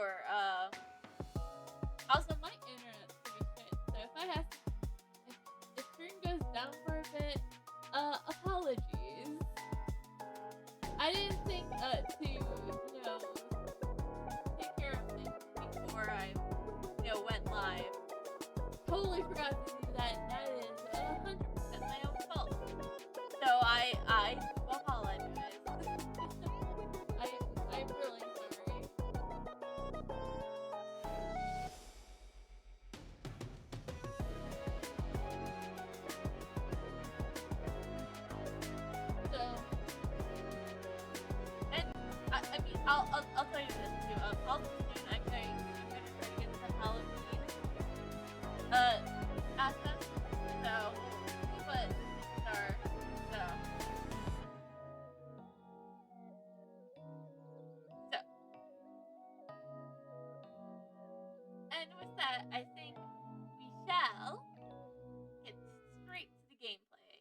sure. Also, my internet's pretty shit, so if I have, if the stream goes down for a bit, apologies. I didn't think to take care of things before I went live. Totally forgot to do that. And that is 100% my own fault. So I do apologize. I'm really sorry. So, and I mean, I'll tell you this too. Also soon I'm gonna try to get some Halloween assets. So, but star. So, and with that, I think we shall get straight to the gameplay.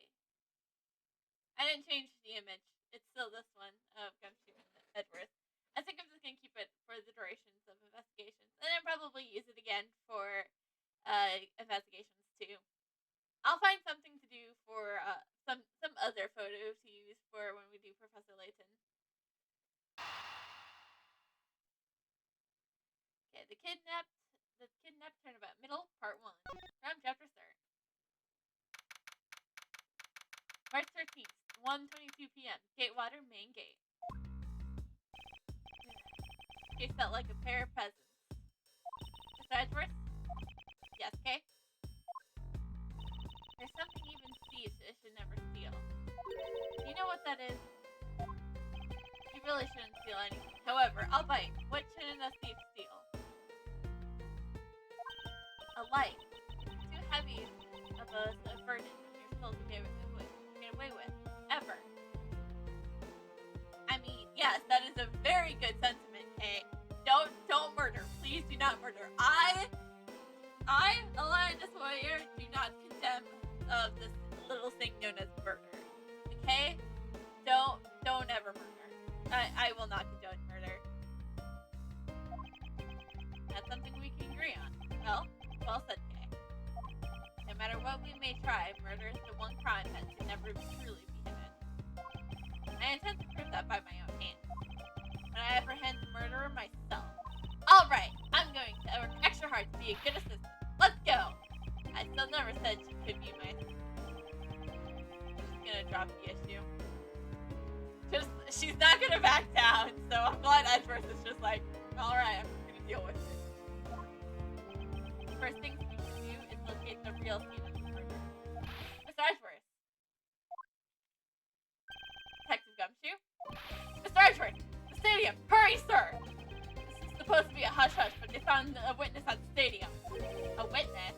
I didn't change the image. It's still this one of Gumshoe and Edgeworth. I think I'm just going to keep it for the durations of investigations. And then probably use it again for investigations too. I'll find something to do for some other photo to use for when we do Professor Layton. Okay, the kidnapped turnabout middle, part 1, from chapter start. March 13th, 1:22 p.m. Gatewater, main gate. Case felt like a pair of peasants. Mr. Edgeworth? Yes, okay? There's something even thieves should never steal. You know what that is? You really shouldn't steal anything. However, I'll bite. What shouldn't a thief steal? A life. Too heavy of a burden you're still to get away with. Ever. I mean, yes, that is a very good sentiment, Kay. Don't murder. Please do not murder. I, Alliance Warrior, do not condemn this little thing known as murder. Okay? Don't ever murder. I will not condone murder. That's something we can agree on. Well said, Kay. No matter what we may try, murder is the one crime that can never truly be hidden. I intend to prove that by my own hand. When I apprehend the murderer myself. Alright, I'm going to work extra hard to be a good assistant. Let's go! I still never said she could be my assistant. I'm just gonna drop the issue. She's not gonna back down, so I'm glad Edgeworth is just like, alright, I'm just gonna deal with it. The first thing we can do is locate the real scene of the murder. Mr. Edgeworth! Detective Gumshoe? Mr. Edgeworth! The stadium! Hurry, sir! This is supposed to be a hush-hush, but they found a witness at the stadium. A witness?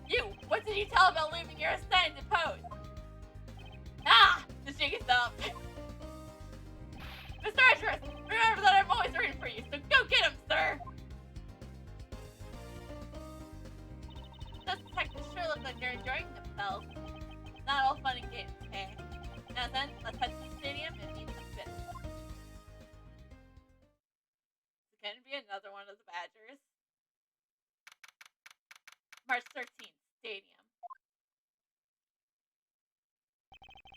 You! What did you tell about leaving your assigned post? Ah! Just shake yourself. Mr. Edgeworth! Remember that I'm always rooting for you, so go get him, sir! Those detectives sure look like they're enjoying themselves. It's not all fun and games, okay? Now then, let's head to the stadium and meet some business. It's gonna be another one of the Badgers. March 13th, stadium.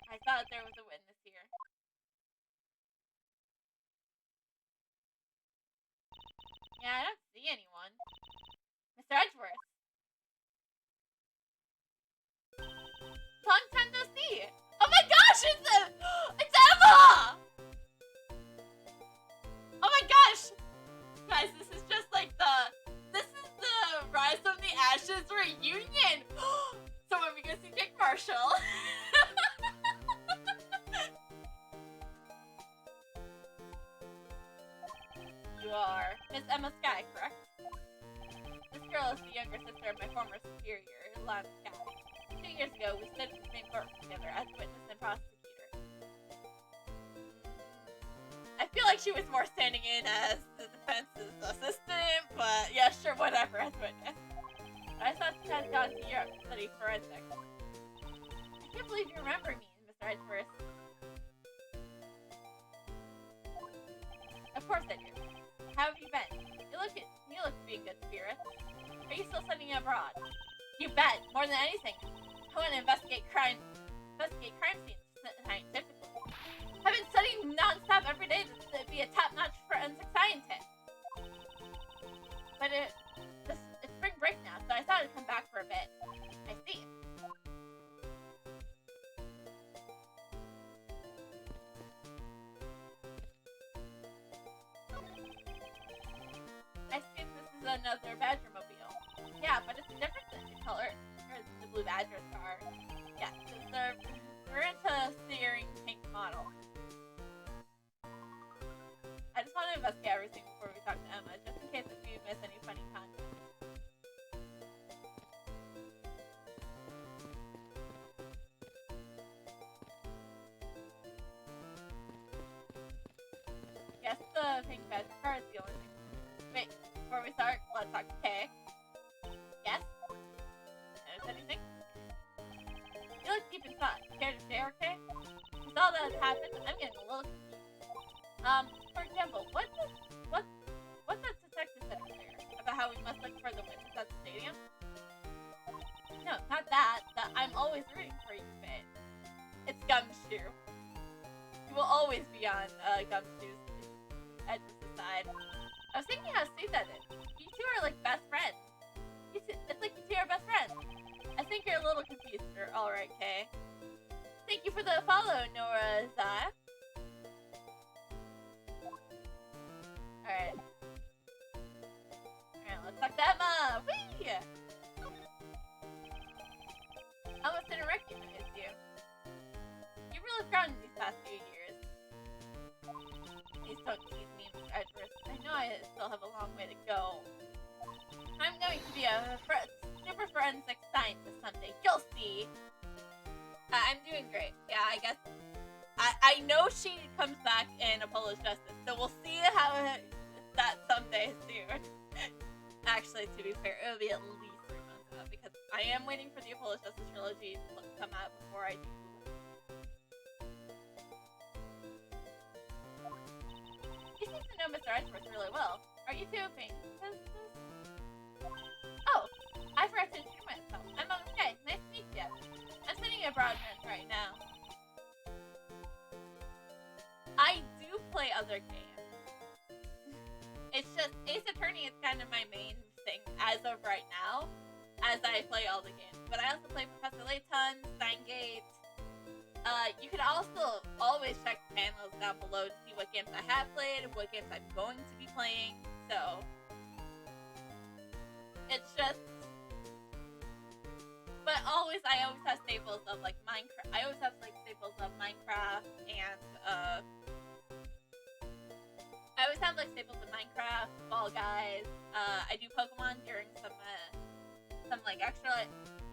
I thought there was a witness here. Yeah, I don't see anyone. Mr. Edgeworth. Long time no see. Oh my gosh, it's Emma! Oh my gosh! Guys, this is just like the Rise from the Ashes reunion! So when we go see Dick Marshall. You are Miss Emma Skye, correct? This girl is the younger sister of my former superior, Lana Skye. 2 years ago, we stood in the same court together as witness and prosecutor. I feel like she was more standing in as the defense's assistant, but yeah, sure, whatever, as witness. I thought she had gone to Europe to study forensics. I can't believe you remember me, Mr. Edgeworth. Of course I do. How have you been? You look to be in good spirits. Are you still studying abroad? You bet. More than anything, I want to investigate crime scenes scientifically. I've been studying non-stop every day to be a top-notch forensic scientist. But it's spring break now, so I thought I'd come back for a bit. I see. I see this is another Badgermobile. Yeah, but it's different than the color. Or the blue Badger's car. Yeah, we're into steering pink model. I just want to investigate everything before we talk to Emma, just in case if we miss any funny content. Yes, the pink Badger car is the only thing. Wait, before we start, let's talk to Kay. Yes? Notice anything? You look deep in thought. Care to share, Kay? With all that has happened, I'm getting a little confused. For example, what does Detective said earlier about how we must look for the witness at the stadium? No, not that. I'm always rooting for you, bit. It's Gumshoe. You will always be on Gumshoe's Edgeworth's side. I was thinking how Steve said it. You two are like best friends. It's like you two are best friends. I think you're a little confused. You're alright, Kay. Thank you for the follow, Nora Zah. Alright, let's talk to Emma! Whee! I almost didn't recognize you. You've really grown in these past few years. Please don't tease me, Mr. Edgeworth. I know I still have a long way to go. I'm going to be a super forensic scientist someday. You'll see. I'm doing great. Yeah, I guess. I know she comes back in Apollo's Justice, so we'll see how that someday soon. Actually, to be fair, it'll be at least 3 months out because I am waiting for the Apollo's Justice trilogy to come out before I do. You seem to know Mr. Edgeworth really well. Are you two acquaintances? Oh, I forgot to introduce myself. I'm Mama Kay. Nice to meet you. I'm studying abroad right now. I do play other games. It's just Ace Attorney is kind of my main thing as of right now, as I play all the games. But I also play Professor Layton, Steingate. You can also always check the panels down below to see what games I have played and what games I'm going to be playing. So it's just, but I always have staples of like Minecraft. I always have like staples of Minecraft and I always have like staples of Minecraft, Fall Guys. I do Pokemon during some like extra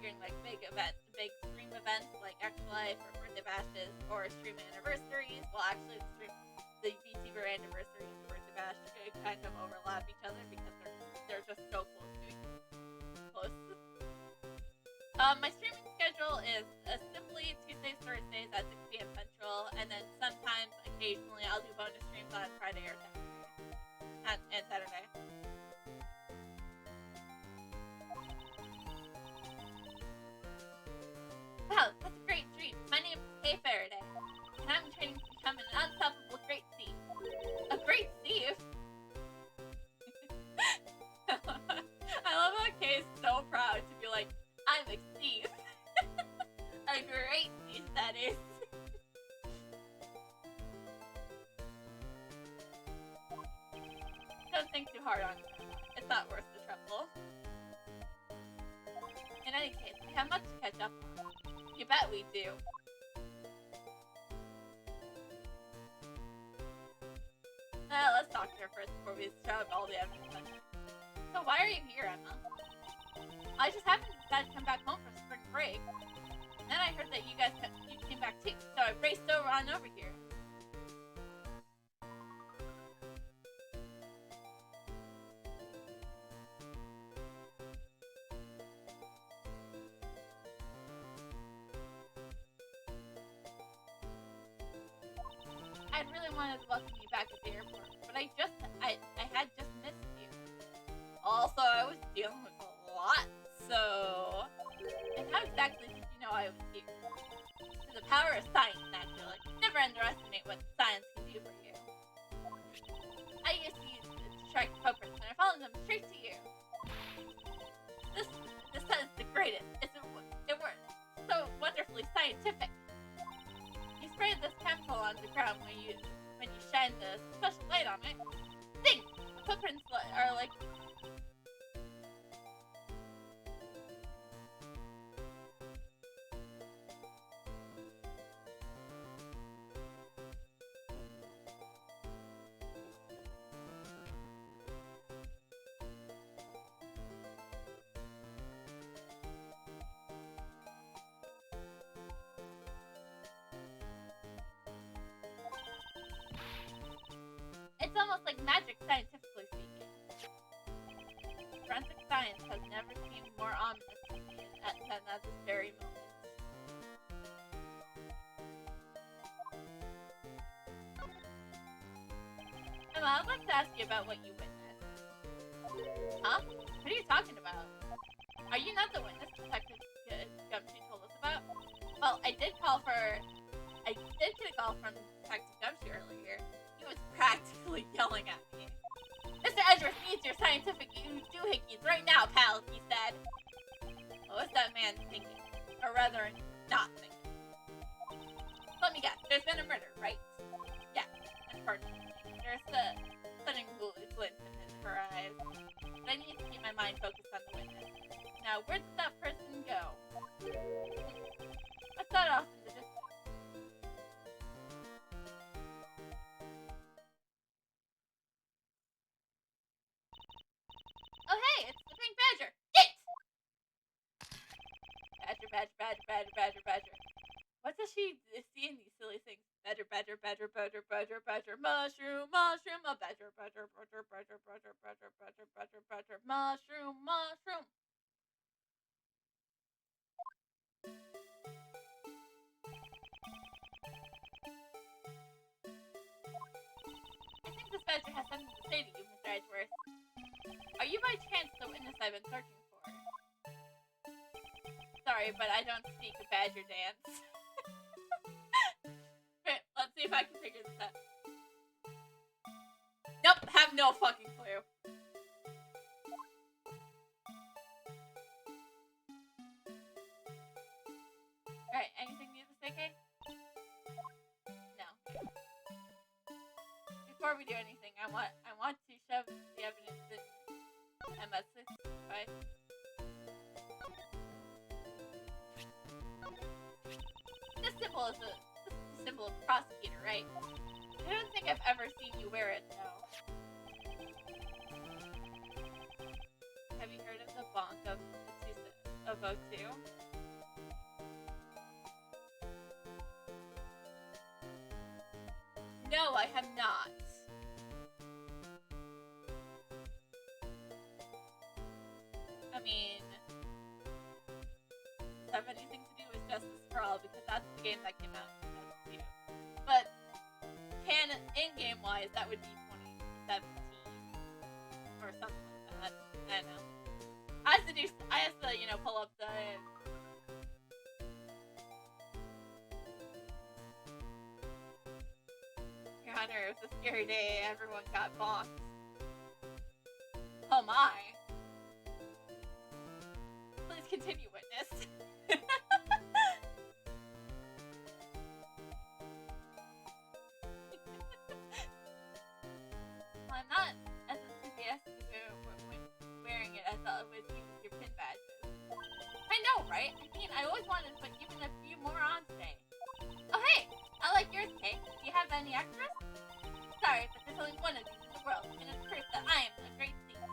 during like big stream events like Extra Life or Birthday Bashes or stream anniversaries. Well, actually, the VTuber anniversary and the Birthday Bash kind of overlap each other because they're just so close. My streaming schedule is simply Tuesdays, Thursdays at 6 p.m. Central, and then sometimes, occasionally, I'll do bonus streams on Friday or Saturday. And Saturday. Wow, that's a great dream. My name is Kay Faraday, and I'm training to become an unstoppable great thief. A great thief? I love how Kay is so proud to be like, I'm a thief. A great thief, that is. Don't think too hard on it. It's not worth the trouble. In any case, we have much to catch up on. You bet we do. Let's talk to her first before we shove all the evidence on you. So why are you here, Emma? I just happened to decide to come back home for spring break. And then I heard that you came back too, so I raced on over here. I'd really wanted to welcome you back at the airport, but I had just them straight to you. This is the greatest. It works so wonderfully scientific. You spray this chemical on the ground when you shine the special light on it. Think! The footprints are like... It's almost like magic, scientifically speaking. Forensic science has never seemed more ominous to me than at this very moment. Emma, I'd like to ask you about what you witnessed. Huh? What are you talking about? Are you not the witness Detective Gumshoe told us about? Well, I did get a call from Detective Gumshoe earlier. He was practically yelling at me. Mr. Edgeworth needs your scientific doohickeys right now, pal, he said. What was that man thinking? Or rather, not thinking. Let me guess, there's been a murder, right? Yeah, unfortunately. There's a sudden glint in her eyes. But I need to keep my mind focused on the witness. Now, where did that person go? I thought off in the distance. Oh hey, it's the pink badger! Get! Badger. What does she see in these silly things? Badger, mushroom, a badger, mushroom. I think this badger has something to say to you, Mr. Edgeworth. Are you by chance the witness I've been searching for? Sorry, but I don't speak a badger dance. Okay, let's see if I can figure this out. Nope, have no fucking clue. Alright, anything new to say, Kay? No. Before we do anything, I want to shove the evidence in Emma's 65. This is a symbol of prosecutor, right? I don't think I've ever seen you wear it, though. Have you heard of the bonk of O2? No, I have not. I mean, does have anything to do with Justice for All, because that's the game that came out in 2002. But canon, in-game wise, that would be 2017 or something like that. I don't know. I have to pull up the. Your Honor, it was a scary day. Everyone got bonked. Oh my. Please continue, witness. Well, I'm not as enthusiastic when wearing it as I was using your pin badges. I know, right? I mean, I always wanted to put even a few more on today. Oh, hey! I like yours, Kate. Do you have any extras? Sorry, but there's only one of these in the world, and it's proof that I am a great thief.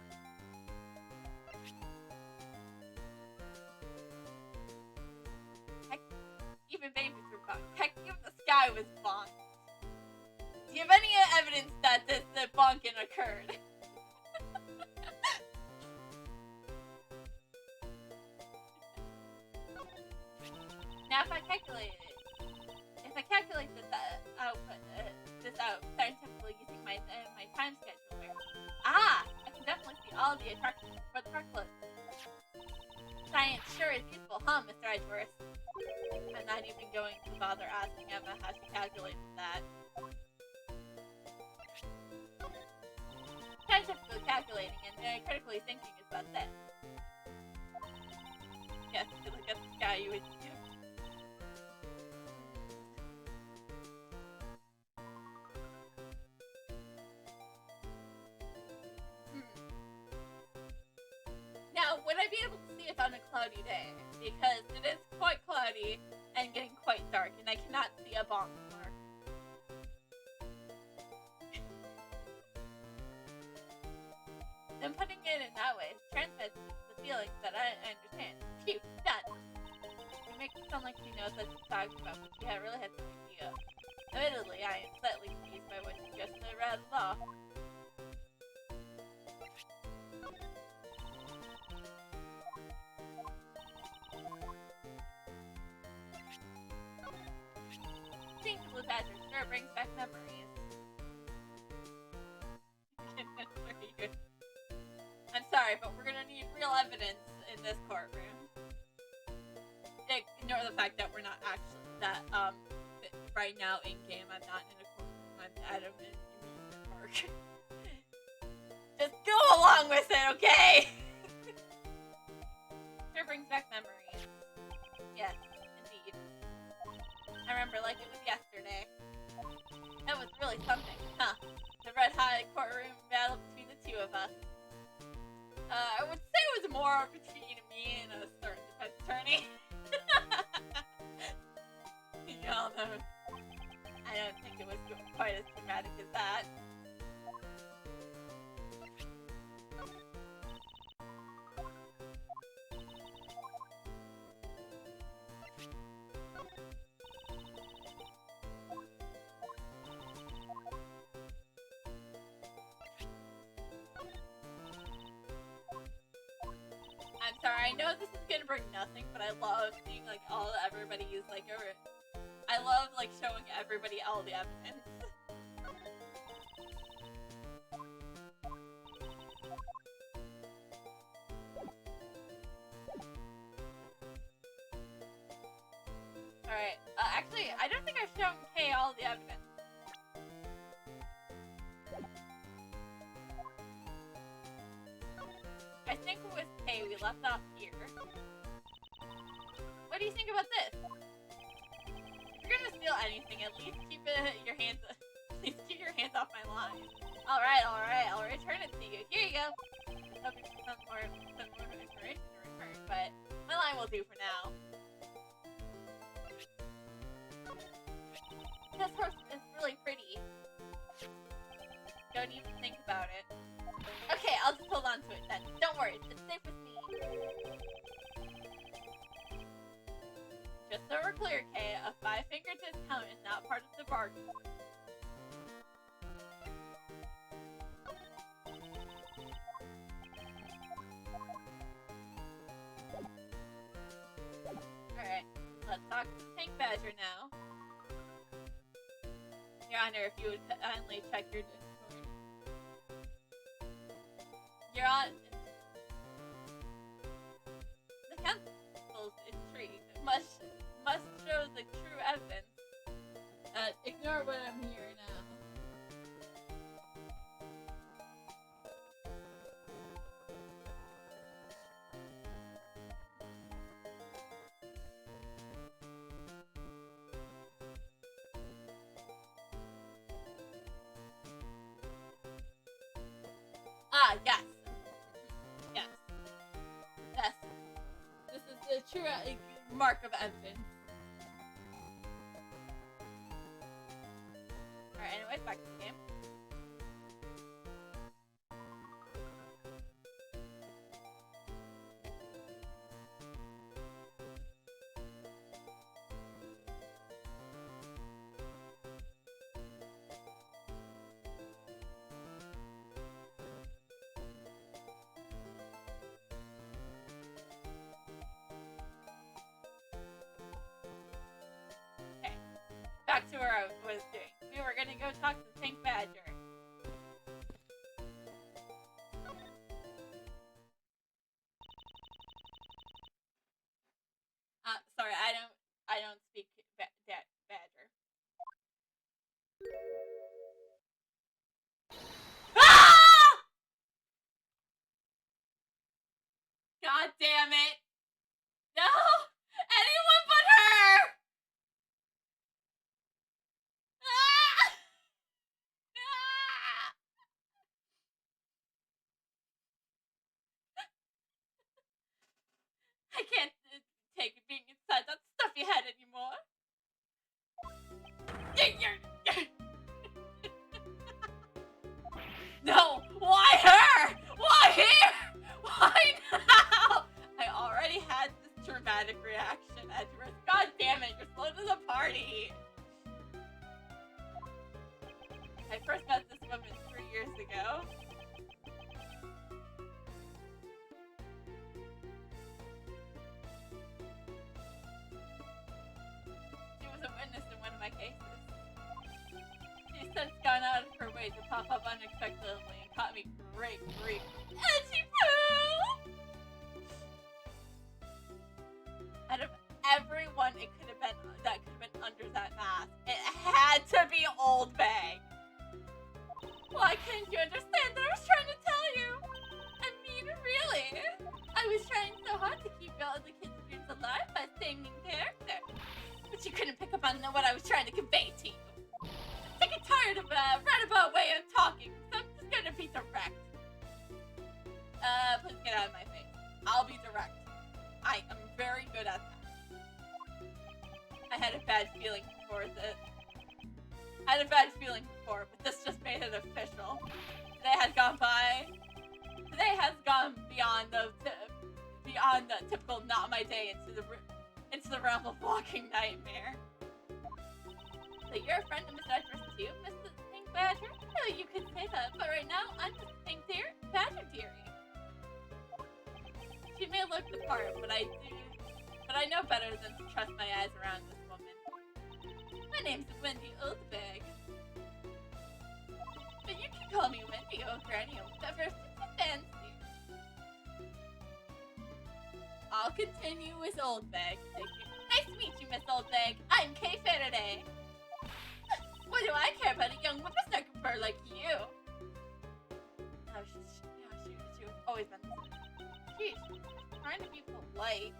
Heck, even babies were bonked. Heck, even the sky was bonked. Do you have any evidence that the bonking occurred? Now, if I calculate this out scientifically using my time scheduler, I can definitely see all the attractions for the park clothes. Science sure is useful, huh, Mr. Edgeworth? I'm not even going to bother asking Emma how she calculated that. scientifically calculating and critically thinking is about this. Yes, to look at the sky, you would do. Now, would I be able to see it on a cloudy day? Because it is quite cloudy and getting quite dark, and I cannot see a bomb mark. And putting it in that way transmits the feelings that I understand. Phew, done. You make it sound like she knows what she's talking about, but she really has no idea. Admittedly, I am slightly confused by what she just rattled off. Seeing the blue badger sure brings back memories. I'm sorry, but we're gonna need real evidence in this courtroom. Ignore the fact that we're not actually right now in game. I'm not in a courtroom. I'm at an amusement park. Just go along with it, okay? Sure brings back memories. Yes, indeed. I remember like it was yesterday. That was really something, huh? The red-hot courtroom battle between the two of us. I would say it was more between me and a certain defense attorney. Y'all know. I don't think it was quite as dramatic as that. I'm sorry, I know this is gonna bring nothing, but I love seeing like everybody's like I love like showing everybody all the evidence. Alright, actually, I don't think I've shown Kay all the evidence. I think with Kay, we left off here. What do you think about this? If you're gonna steal anything, at least keep your hands off my line. Alright, I'll return it to you. Here you go. I'm hoping for some more information in return, but my line will do for now. This horse is really pretty. Don't even think about it. Okay, I'll just hold on to it then. Don't worry, it's safe with me. Just so we're clear, Kay, a 5-finger discount is not part of the bargain. Alright, let's talk to the Tank Badger now. Your Honor, if you would kindly check your Discord. You're on. The council's intrigued. Must show the true evidence. Ignore what I'm hearing now. Ah, yes. Yes. Yes. This is the true mark of evidence. Alright, anyways, back to the game. Back to where I was doing. We were gonna go talk to the Tank Badger. Sorry, I don't speak Badger. Ah! I can't take being inside that stuffy head anymore. No! Why her? Why here? Why now? I already had this dramatic reaction, Edgeworth. God damn it, you're slow to the party. I first met this woman 3 years ago. She was a witness in one of my cases. She's since gone out of her way to pop up unexpectedly and caught me great grief. Edgy poo! Out of everyone it could have been that could have been under that mask, it had to be Old Bag. Why couldn't you understand that I was trying to tell you? I mean, really? I was trying so hard to keep all the kids' dreams alive by staying in character. But you couldn't pick up on what I was trying to convey to you. I'm sick and tired of a roundabout way of talking, so I'm just gonna be direct. Please get out of my face. I'll be direct. I am very good at that. I had a bad feeling before this. I had a bad feeling before, but this just made it official. Today has gone beyond the typical not my day into the realm of walking nightmare. So you're a friend of Miss Edgeworth too, Mrs. Pink Badger? Oh, you could say that, but right now I'm just Pink Badger dearie. She may look the part, but I know better than to trust my eyes around this woman. My name's Wendy Oldbag. But you can call me Wendy or Granny or whatever suits you fancy. I'll continue with Oldbag. Nice to meet you, Miss Oldbag. I'm Kay Faraday. What do I care about a young whippersnapper like you? Oh, she was always been this way. She's trying to be polite.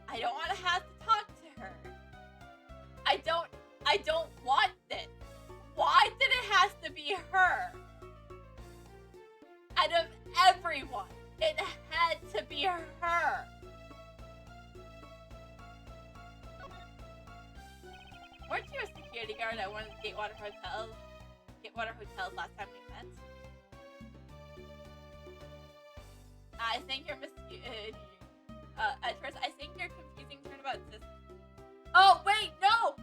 I don't want to have to talk to her. I don't want this. Why did it have to be her? Out of everyone, it had to be her. Weren't you a security guard at one of the Gatewater hotels last time we met? I think you're Edgeworth, I think you're confusing Turnabout Sis. Oh, wait, no!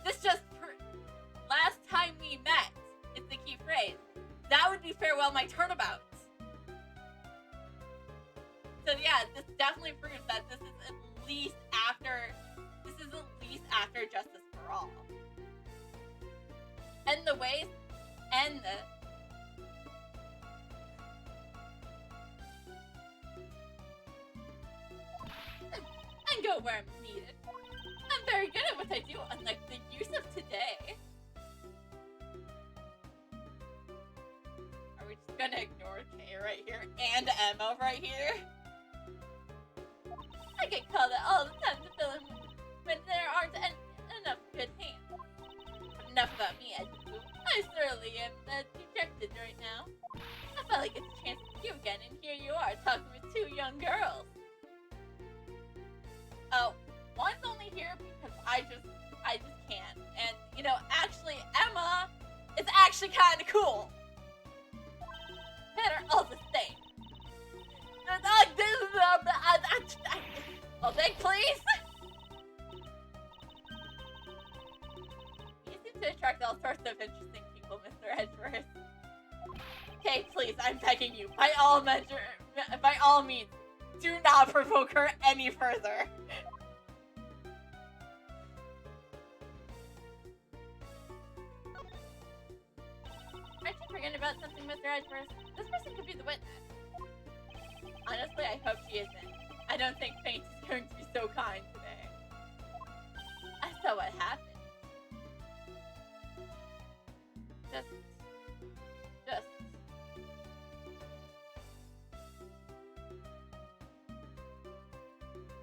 This just last time we met is the key phrase. That would be farewell my turnabouts. So yeah, this definitely proves that this is at least after Justice for All. And the ways and the and go where I'm needed. I'm very good at what I do, unlike the use of today. Are we just gonna ignore Kay right here and Emma right here? I get called out all the time to fill in when there aren't enough good hands. But enough about me, Edgeworth. I certainly am dejected right now. I felt like it's a chance to see you again, and here you are talking with two young girls. Oh, one's only here because I just can't. And, you know, actually, Emma is actually kind of cool. Better all the same. Oh, thank please. You seem to attract all sorts of interesting people, Mr. Edgeworth. Okay, please, I'm begging you, by all means, do not provoke her any further. Aren't you forgetting about something, Mr. Edgeworth? This person could be the witness. Honestly, I hope she isn't. I don't think fate is going to be so kind today. I saw what happened. Just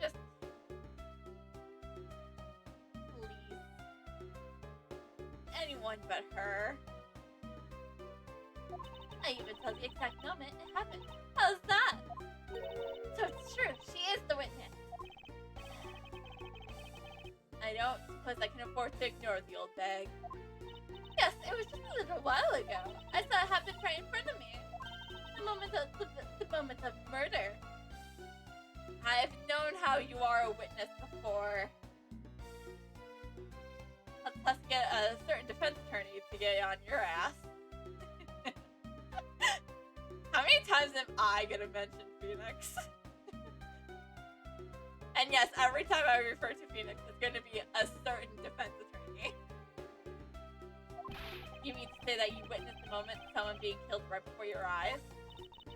please. Anyone but her. I even tell the exact moment it happened. How's that? So it's true, she is the witness. I don't suppose I can afford to ignore the old bag. Yes, it was just a little while ago. I saw it happen right in front of me. The moment of murder. I've known how you are a witness before. Let's get a certain defense attorney to get on your ass. How many times am I gonna mention Phoenix? And yes, every time I refer to Phoenix, it's gonna be a certain defense attorney. You mean to say that you witnessed the moment of someone being killed right before your eyes?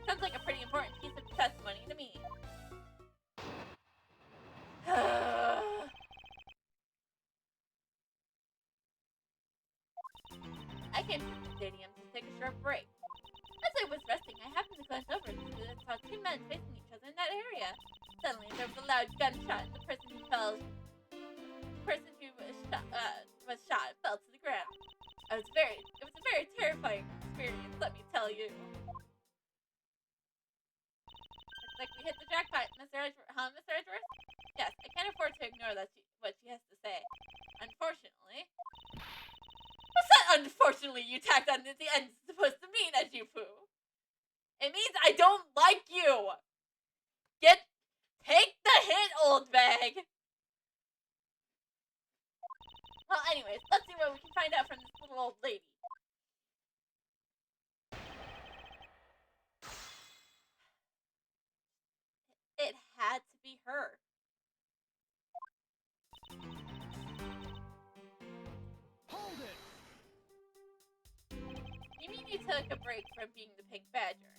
Sounds like a pretty important piece of testimony to me. I came to the stadium to take a short break. As I was resting, I happened to glance over and saw two men facing each other in that area. Suddenly, there was a loud gunshot, and the person who was shot fell to the ground. It was a very terrifying experience, let me tell you. Looks like we hit the jackpot, Mr. Edgeworth. Huh, Mr. Edgeworth? Yes, I can't afford to ignore what she has to say. Unfortunately. What's that unfortunately you tacked on at the end supposed to mean, Edgeworth? It means I don't like you! Take the hint, old bag! Well, anyways, let's see what we can find out from this little old lady. It had to be her. Hold it! You mean you took a break from being the pink badger?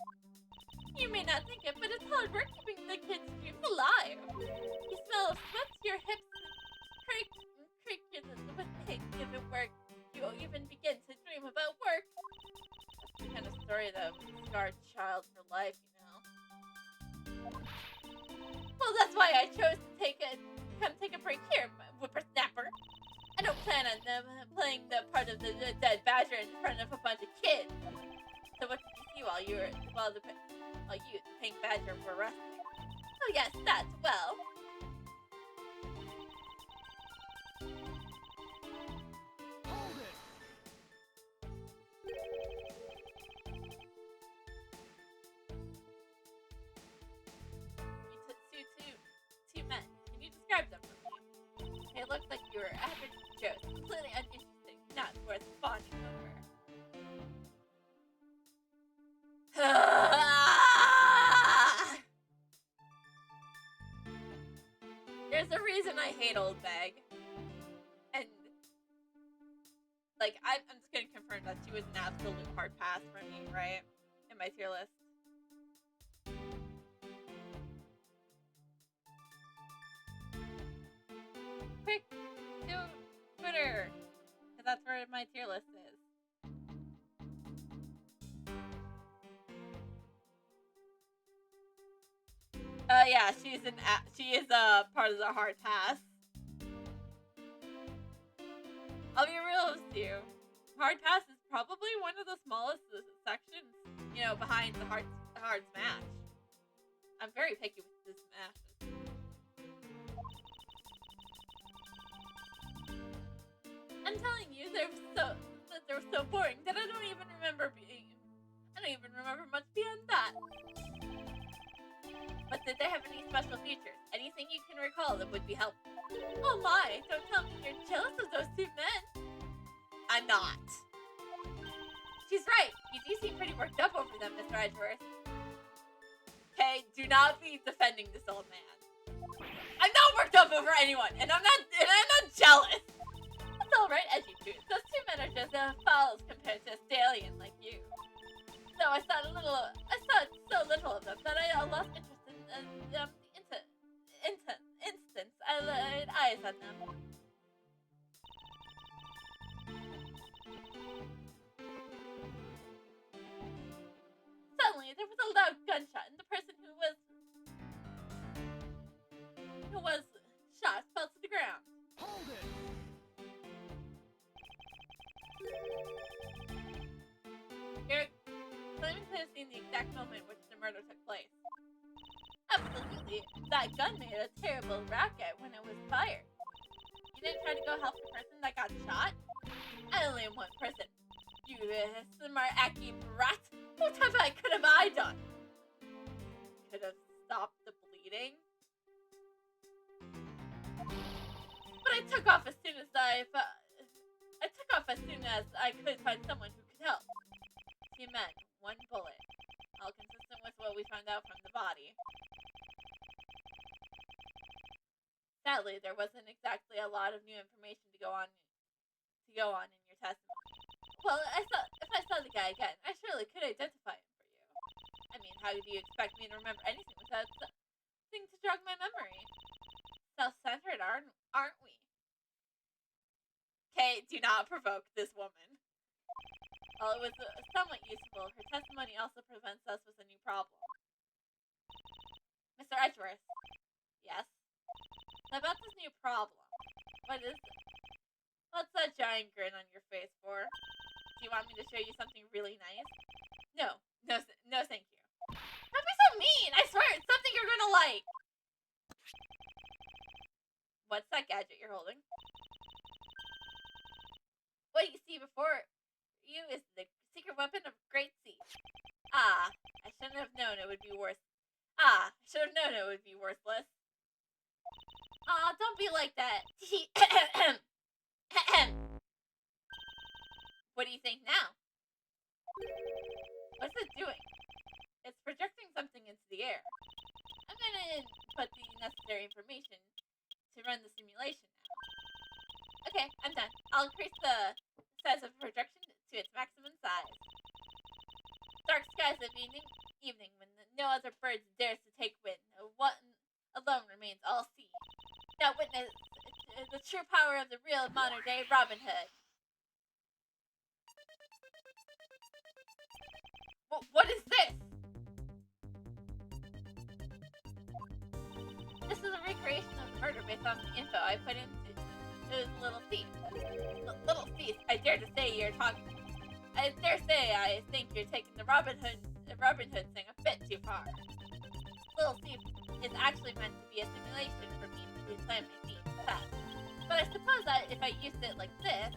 You may not think it, but it's hard work keeping the kids' dreams alive. You smell of sweat to your hips and creak with pain given work. You even begin to dream about work. That's the kind of story that would scar a child for life, you know. Well, that's why I chose to come take a break here, whippersnapper. I don't plan on playing the part of the dead badger in front of a bunch of kids. So what did you see while you, the pink badger, were resting? Oh yes, that's well. Hold it! You took two men. Can you describe them for me? They look like you were average Joes, completely uninteresting, not worth fawning over. There's a reason I hate Old Bag. And, like, I'm just gonna confirm that she was an absolute hard pass for me, right? In my tier list. Quick, do Twitter! Because that's where my tier list is. Yeah, she is part of the hard pass. I'll be real with you. Hard pass is probably one of the smallest sections, you know, behind the hard smash. I'm very picky with the smashes. I'm telling you, they were so boring that I don't even remember much beyond that. But did they have any special features? Anything you can recall that would be helpful? Oh my, don't tell me you're jealous of those two men. I'm not. She's right. You do seem pretty worked up over them, Mr. Edgeworth. Okay, do not be defending this old man. I'm not worked up over anyone, and I'm not jealous. That's alright, Edgeworth. Those two men are just fowls compared to a stallion like you. So I saw so little of them that I lost interest in the instance I laid eyes on them. Suddenly, there was a loud gunshot, and the person who was shot fell to the ground. Hold it! You're claiming recalling the exact moment in which the murder took place? Absolutely. That gun made a terrible racket when it was fired. You didn't try to go help the person that got shot? I only am one person. You smart acky brat. What could have I done? Could have stopped the bleeding? But I took off as soon as I could find someone who could help. 2 men, 1 bullet. All consistent with what we found out from the body. Sadly, there wasn't exactly a lot of new information to go on in your testimony. Well, if I saw the guy again, I surely could identify him for you. I mean, how do you expect me to remember anything without something to jog my memory? Self-centered, aren't we? Okay, do not provoke this woman. While it was somewhat useful, her testimony also presents us with a new problem. Mr. Edgeworth. Yes? About this new problem. What is it? What's that giant grin on your face for? Do you want me to show you something really nice? No, thank you. Don't be so mean! I swear it's something you're gonna like! What's that gadget you're holding? What you see before you is the secret weapon of Great Sea. I should have known it would be worthless. Don't be like that. What do you think now? What's it doing? It's projecting something into the air. I'm gonna input the necessary information to run the simulation now. Okay, I'm done. I'll increase the size of projection to its maximum size. Dark skies of evening when no other birds dares to take wing. One alone remains all sea. Now witness the true power of the real modern day Robin Hood. What is this? This is a recreation of the murder based on the info I put into Little Thief. Little Thief, I dare to say you're talking. I dare say I think you're taking the Robin Hood thing a bit too far. Little Thief is actually meant to be a simulation for me to plan my scene best. But I suppose that if I used it like this,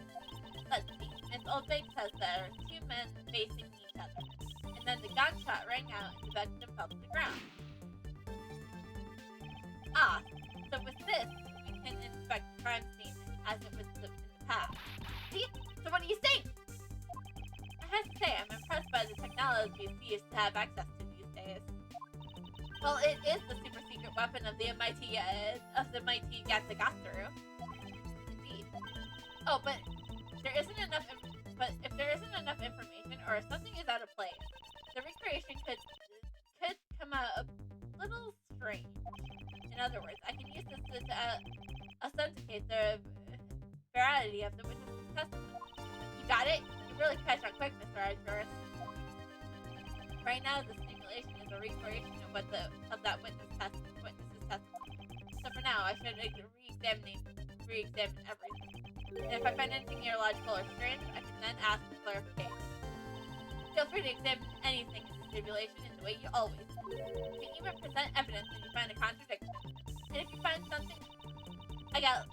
let's see, Miss Oldbake says there are 2 men facing each other, and then the gunshot rang out and the victim fell to the ground. So with this, we can inspect the crime scene as it was in the past. See? So what do you think? I have to say, I'm impressed by the technologies we used to have access to these days. Well, it is the super secret weapon of the mighty Gatsagasteru. Indeed. Oh, but if there isn't enough information, or if something is out of place, the recreation could come out a little strange. In other words, I can use this to authenticate the veracity of the witness's testimony. You got it? You really catch on quick, Mr. Edgeworth. Right now, the simulation is a recreation of that witness's testimony. So for now, I should re-examine everything. And if I find anything illogical or strange, I can then ask for clarification. Feel free to examine anything in the simulation in the way you always do. You can even present evidence when you find a contradiction. And if you find something, I got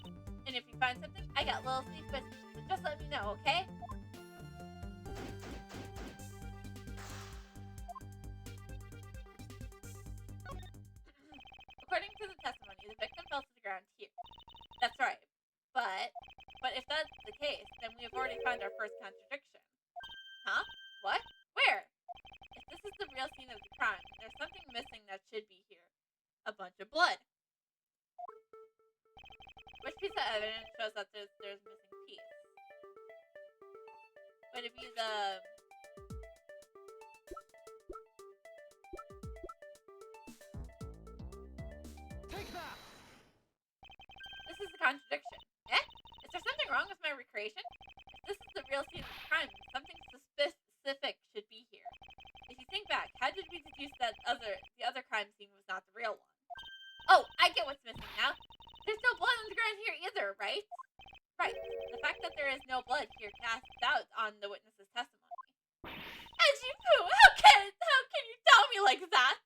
little sneak biscuits, so just let me know, okay? According to the testimony, the victim fell to the ground here. That's right. But if that's the case, then we have already found our first contradiction. Huh? What? Where? If this is the real scene of the crime, there's something missing that should be here. A bunch of blood. Which piece of evidence shows that there's missing piece? Would it be the... Take that! This is the contradiction. Eh? Is there something wrong with my recreation? If this is the real scene of the crime, something specific should be here. If you think back, how did we deduce that the other crime scene was not the real one? Oh, I get what's missing now. There's no blood on the ground here either, right? Right. The fact that there is no blood here casts doubt on the witness's testimony. Edgy poo! How can you tell me like that?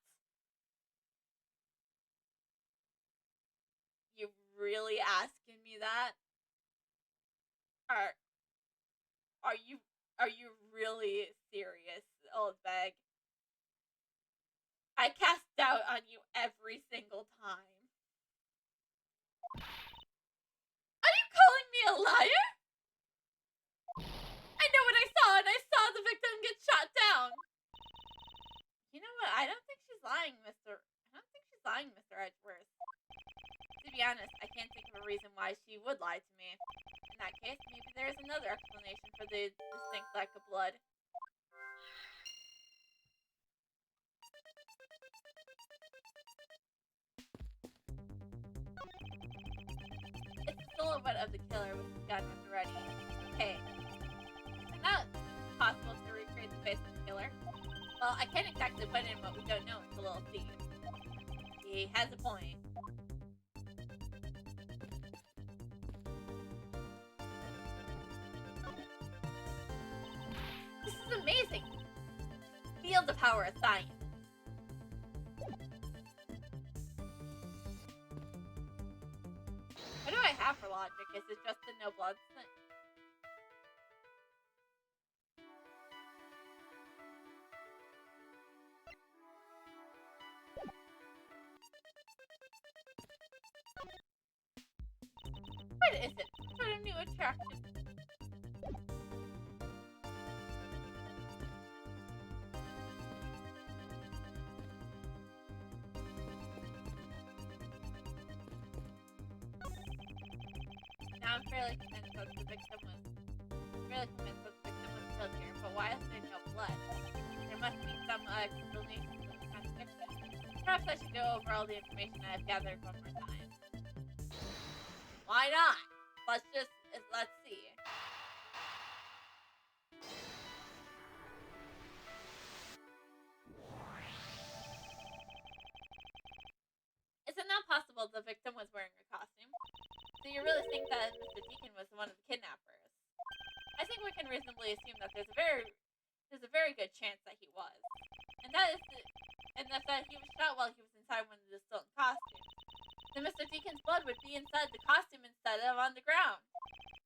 You really asking me that? Are are you are you really serious, old bag? I cast doubt on you every single time. Are you calling me a liar? I know what I saw, and I saw the victim get shot down. You know what? I don't think she's lying, Mr. Edgeworth. To be honest, I can't think of a reason why she would lie to me. In that case, maybe there is another explanation for the distinct lack of blood. It's the silhouette of the killer with his gun was ready. Hey, is it not possible to recreate the face of the killer? Well, I can't exactly put in what we don't know until we'll see. He has a point. This is amazing! Feel the power of science. What do I have for logic? Is it just the no blood thing? What is it? Some sort of new attraction? Now I'm fairly convinced that the victim was killed here, but why is there no blood? There must be some explanation for the contradiction. Perhaps I should go over all the information I've gathered one more time. Why not? Let's see. Is it not possible the victim was wearing a costume? So you really think that Mr. Deacon was one of the kidnappers? I think we can reasonably assume that there's a very good chance that he was. And that he was shot while he was inside one of the Stilton costumes. Then Mr. Deacon's blood would be inside the costume instead of on the ground.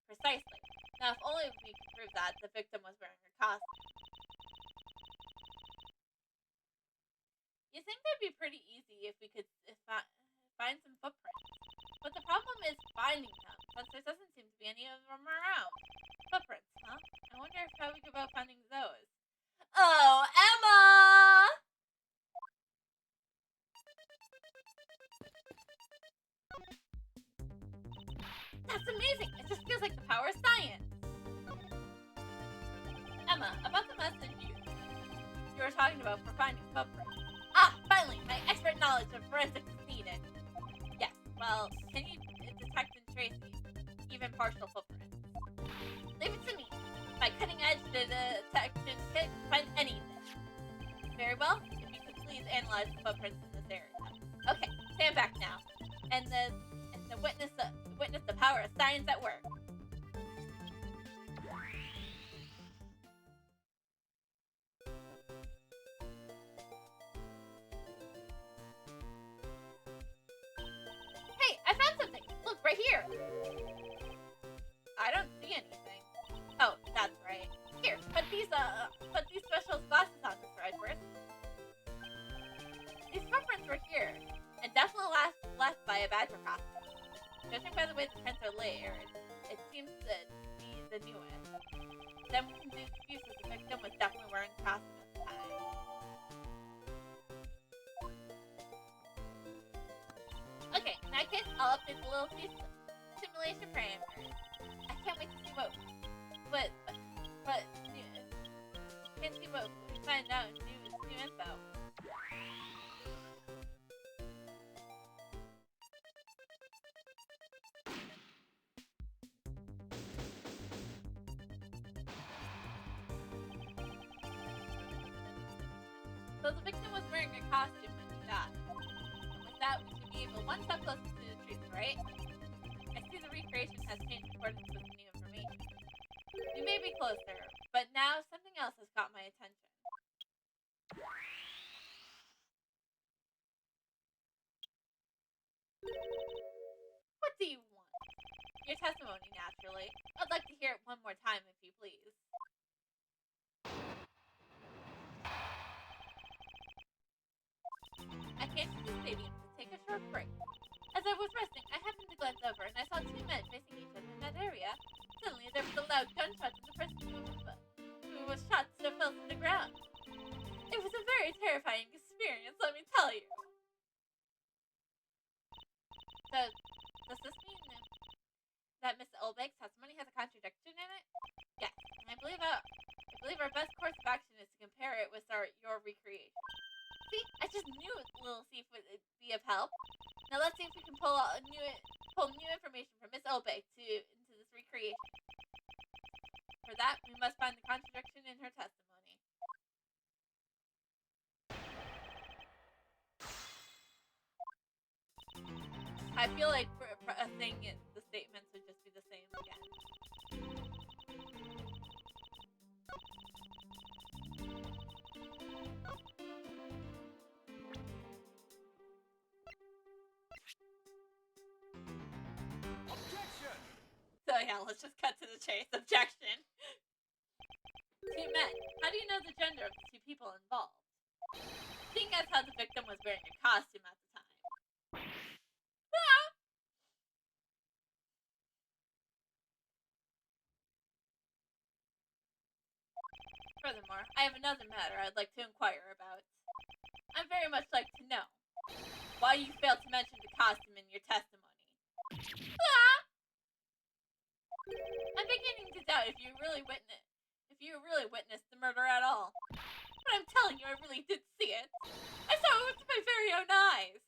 Precisely. Now, if only we could prove that the victim was wearing a costume. You think that'd be pretty easy if we could find some footprints. But the problem is finding them, since there doesn't seem to be any of them around. Footprints, huh? I wonder how we go about finding those. Oh, Emma! That's amazing! It just feels like the power of science! Emma, about the method you were talking about for finding footprints. Ah, finally! My expert knowledge of forensics is needed. Yes, well, can you detect and trace even partial footprints? Leave it to me. My cutting-edge detection kit can find anything. Very well. If you could please analyze the footprints in this area. Okay, stand back now. And witness the power of science at work. Hey, I found something. Look, right here. I don't see anything. Oh, that's right. Here, put these special glasses on, Mr. Edgeworth. These footprints were here, and definitely left by a badger costume. Judging by the way the prints are layered, it seems to be the newest. Then we can deduce that the victim was definitely wearing a costume at the time. Okay, in that case, I'll update the little simulation parameters. I can't wait to see what we find out new info. So the victim was wearing a costume when he died. And with that, we should be able one step closer to the truth, right? I see the recreation has changed according to the new information. We may be closer, but now something else has caught my attention. Your testimony, naturally. I'd like to hear it one more time, if you please. I came to the stadium to take a short break. As I was resting, I happened to glance over, and I saw two men facing each other in that area. Suddenly, there was a loud gunshot, and the person who was shot still fell to the ground. It was a very terrifying experience, let me tell you. Does this mean that Miss Olbeck's testimony has a contradiction in it? Yes, and I believe our best course of action is to compare it with your recreation. See, I just knew Little Thief would be of help. Now let's see if we can pull new information from Miss Olbeck into this recreation. For that, we must find the contradiction in her testimony. I feel like for a thing, the statements would just be the same again. Objection! So yeah, let's just cut to the chase. Objection. Two men. How do you know the gender of the two people involved? Seeing as how the victim was wearing a costume at the time. Furthermore, I have another matter I'd like to inquire about. I'd very much like to know why you failed to mention the costume in your testimony. I'm beginning to doubt if you really witnessed the murder at all. But I'm telling you, I really did see it. I saw it with my very own eyes.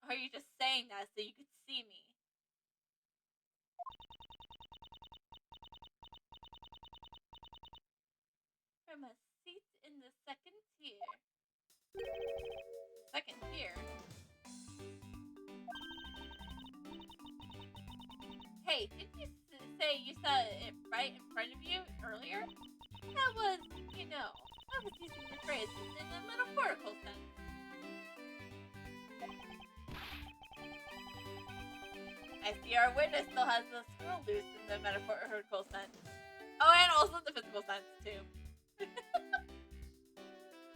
Or are you just saying that so you could see me? From a seat in the second tier. Second tier? Hey, didn't you say you saw it right in front of you earlier? That was, I was using the phrase in a metaphorical sense. I see our witness still has the screw loose in the metaphorical sense. Oh, and also the physical sense, too.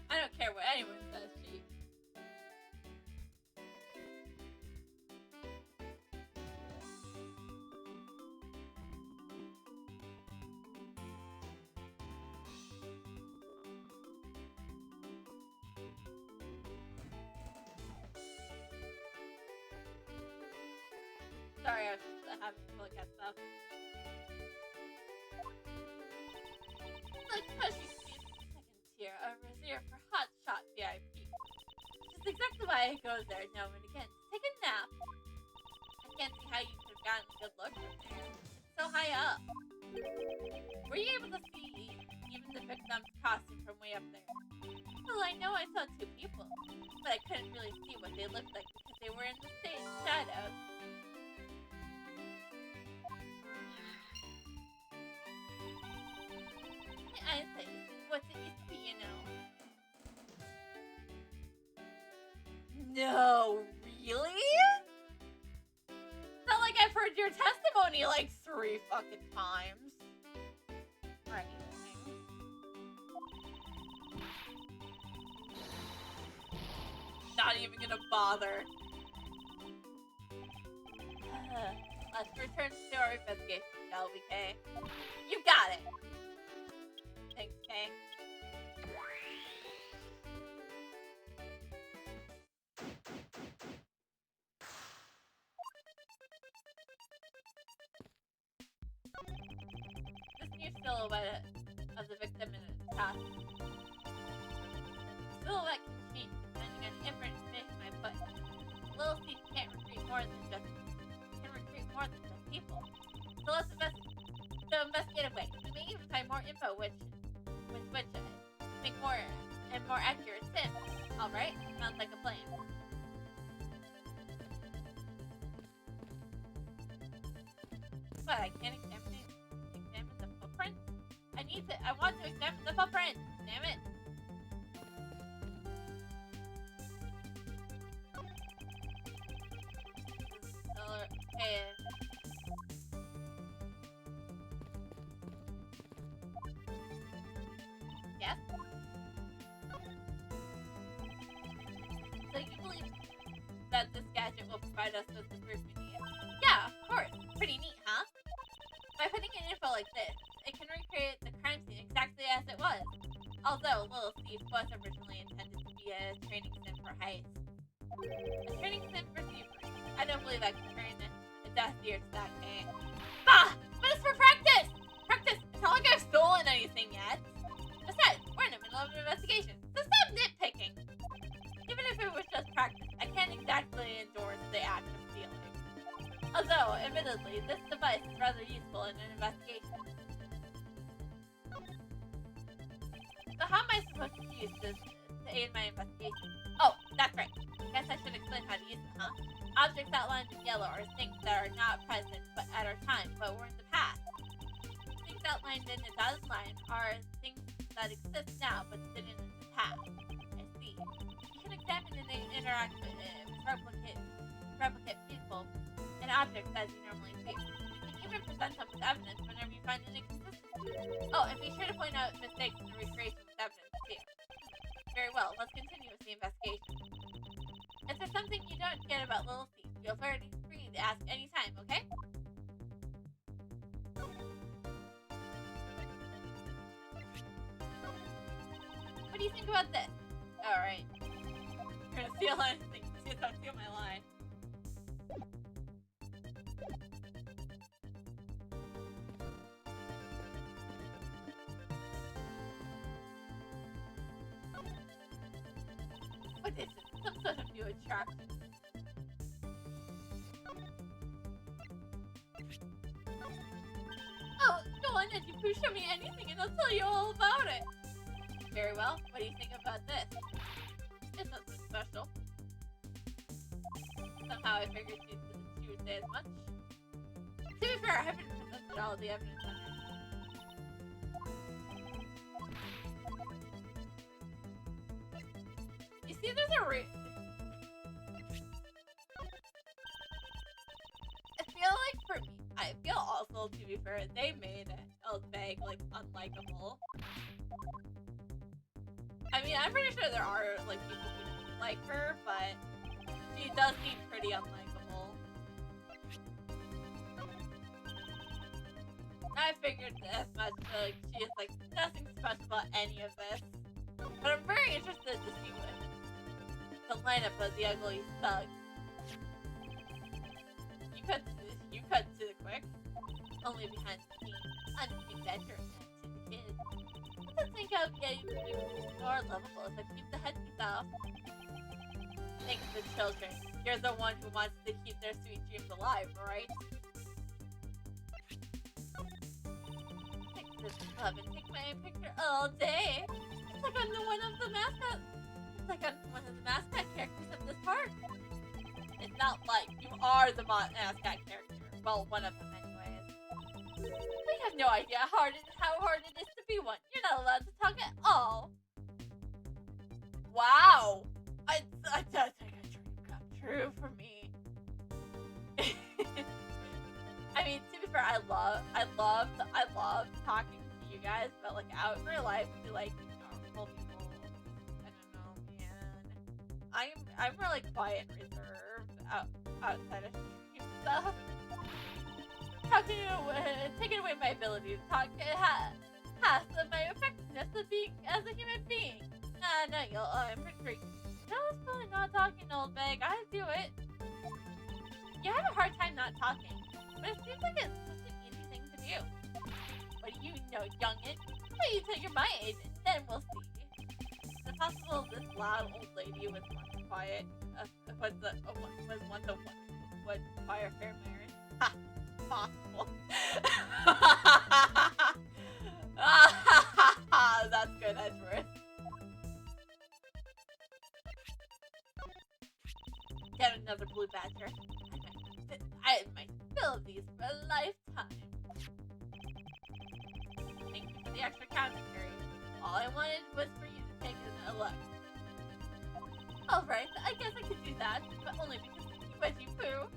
I don't care what anyone says, Chief. Sorry, I was just having to look at stuff. Like pushing seats in the second tier are reserved for hotshot VIP. Which is exactly why I go there now and again to take a nap. I can't see how you could have gotten a good look from there. It's so high up. Were you able to see even the victim's costume from way up there? Well, I know I saw two people, but I couldn't really see what they looked like because they were in the stage shadows. Eyesight isn't what it used to be, No, really? Not like I've heard your testimony like 3 fucking times. Or anything. Not even gonna bother. Let's return to our investigation, shall we, Kay? You got it! Thanks, Kay. This new silhouette of the victim in its costume. The silhouette can change depending on the information I put. Little Thief can't recruit more than just people. So let's investigate a way. We may even find more info which make more and more accurate sims. Alright? Sounds like a plan. But I can't examine the footprint? I want to examine the footprint! Damn it! Okay. it will provide us with the proof we need. Yeah, of course. Pretty neat, huh? By putting in info like this, it can recreate the crime scene exactly as it was. Although Little Thief was originally intended to be a training sim for heist. A training sim for thievery. I don't believe I can train a death deer to that game. Bah! But it's for practice! Practice! It's not like I've stolen anything yet. Besides, we're in the middle of an investigation, so stop nitpicking. Even if it was just practice, I can't exactly endorse the act of stealing. Although, admittedly, this device is rather useful in an investigation. So how am I supposed to use this to aid my investigation? Oh, that's right. Guess I should explain how to use it, huh? Objects outlined in yellow are things that are not present but at our time, but were in the past. Things outlined in a dotted line are things that exist now but didn't in the past. I see. You can examine and interact with replicate people and objects as you normally see. You can even present them with evidence whenever you find an inconsistency. Oh, and be sure to point out mistakes in the recreation with evidence too. Very well, let's continue with the investigation. If there's something you don't get about Little Thief, feel free to ask anytime, okay? What do you think about this? Alright. You're gonna steal anything. Don't steal my line. What is it? Some sort of new attraction. Oh, go on, Edgeworth, show me anything and I'll tell you all about it. Very well. What do you think about this? It's nothing special. Somehow I figured she would say as much. To be fair, I haven't presented all the evidence on her. You see, there's a I feel also, to be fair, they made Eldbag, like, unlikable. I mean, I'm pretty sure there are, like, people who like her, but she does seem pretty unlikable. I figured as much, like, she is, like, nothing special about any of this. But I'm very interested to see what the lineup of the ugly thug. You cut to the quick. Only behind the scenes. I'm getting better to the kids. I think I'll get even more lovable if I keep the headpiece off. Think of the children. You're the one who wants to keep their sweet dreams alive, right? Take this club and take my picture all day. It's like I'm one of the mascot characters at this park. It's not like you are the mascot character. Well, one of them anyways. We have no idea how hard it is to be one. You're not allowed to talk at all. Wow. I think a dream come true for me. I mean, to be fair, I love talking to you guys, but like out in real life, to like normal people, I don't know, man. I'm really quiet and reserved outside of stream stuff. Taking away my ability to talk has my effectiveness of being as a human being. No, I'm pretty. No, it's probably not talking, old bag. I do it. You have a hard time not talking, but it seems like it's such an easy thing to do. What do you know, youngin? Wait until you're my age, and then we'll see. Is it possible this loud old lady was once quiet? Was once a what fire fair marriage? Ha! Possible. That's good, Edgeworth. Get another blue badger. I might fill these for a lifetime. Thank you for the extra commentary. All I wanted was for you to take a look. Alright, I guess I could do that, but only because you wedgie poo.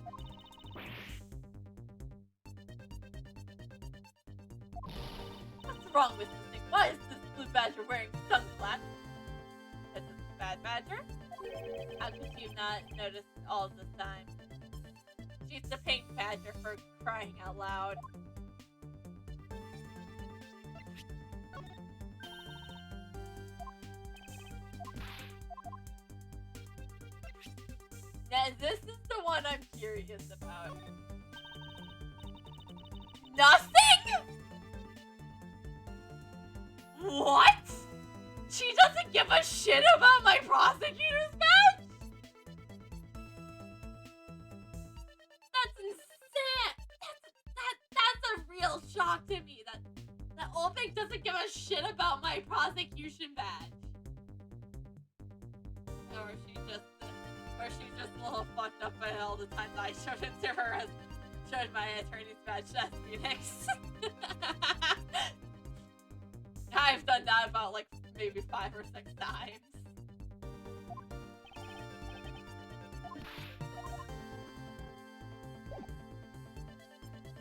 What's wrong with this thing? Why is this blue badger wearing sunglasses? Is this a bad badger? How could you not notice all this time? She's the pink badger for crying out loud. Now, this is the one I'm curious about. Nothing? What? She doesn't give a shit about my prosecutor's badge? That's insane. That's a real shock to me. That Olvik doesn't give a shit about my prosecution badge. Or she's just a little fucked up by all the times I showed it to her as showed my attorney's badge as Phoenix. I've done that about like maybe 5 or 6 times.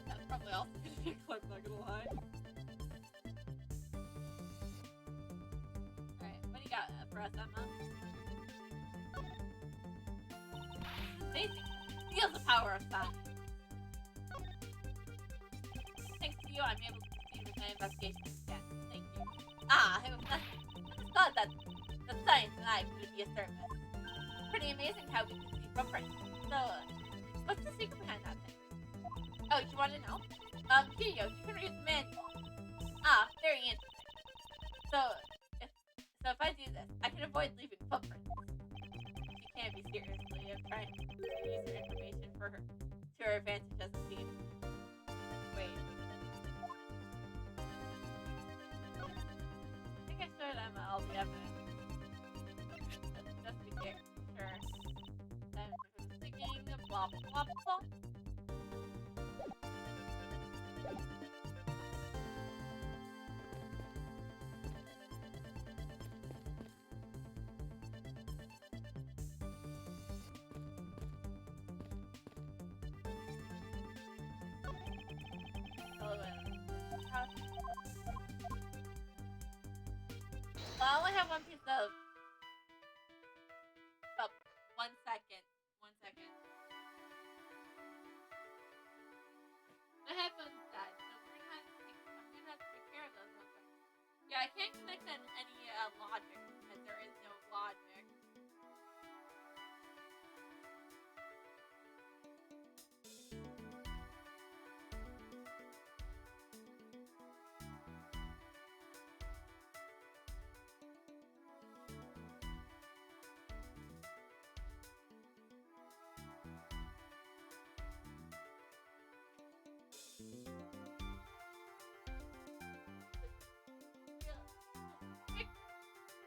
That's probably also gonna be a clip, not gonna lie. Alright, what do you got for us, Emma? Amazing. Feels the power of science. Thanks to you, I'm able to proceed with my investigation again. Thank you. It was nothing. I just thought that science and I could be a service. Pretty amazing how we can see footprints. So, what's the secret behind that thing? Oh, you want to know? Here you can read the manual. Very interesting. So if I do this, I can avoid leaving footprints. She can't be seriously trying to use her information to her advantage as a thief. Wait. I think I showed Emma all the evidence. Just to get sure. Then who's thinking blah blah blah blah. Well, I only have one piece of. Oh, 1 second. 1 second. My headphones died, so I'm gonna have to take care of those real quick. Yeah, I can't connect any logic because there is no logic.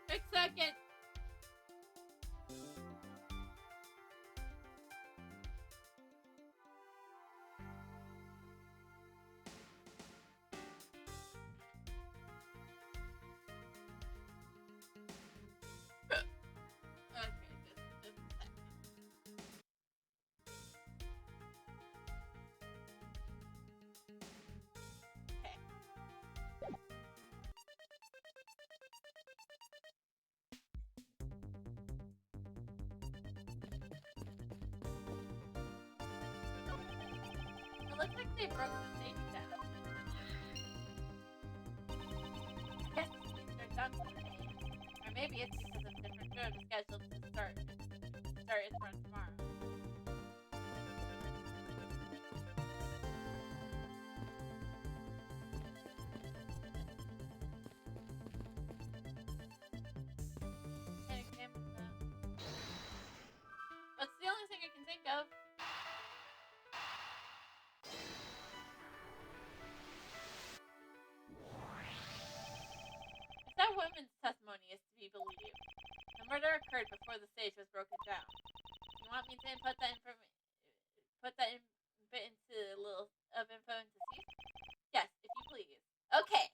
Quick second. Okay, just a second. Okay. It looks like they broke the stage down. I guess they're done for the day. Or maybe it's because a different show is scheduled to start its run tomorrow. Can't examine that. That's the only thing I can think of. If that woman's testimony is to be believed, the murder occurred before the stage was broken down. You want me to input that bit into a little of info into C? Yes, if you please. Okay.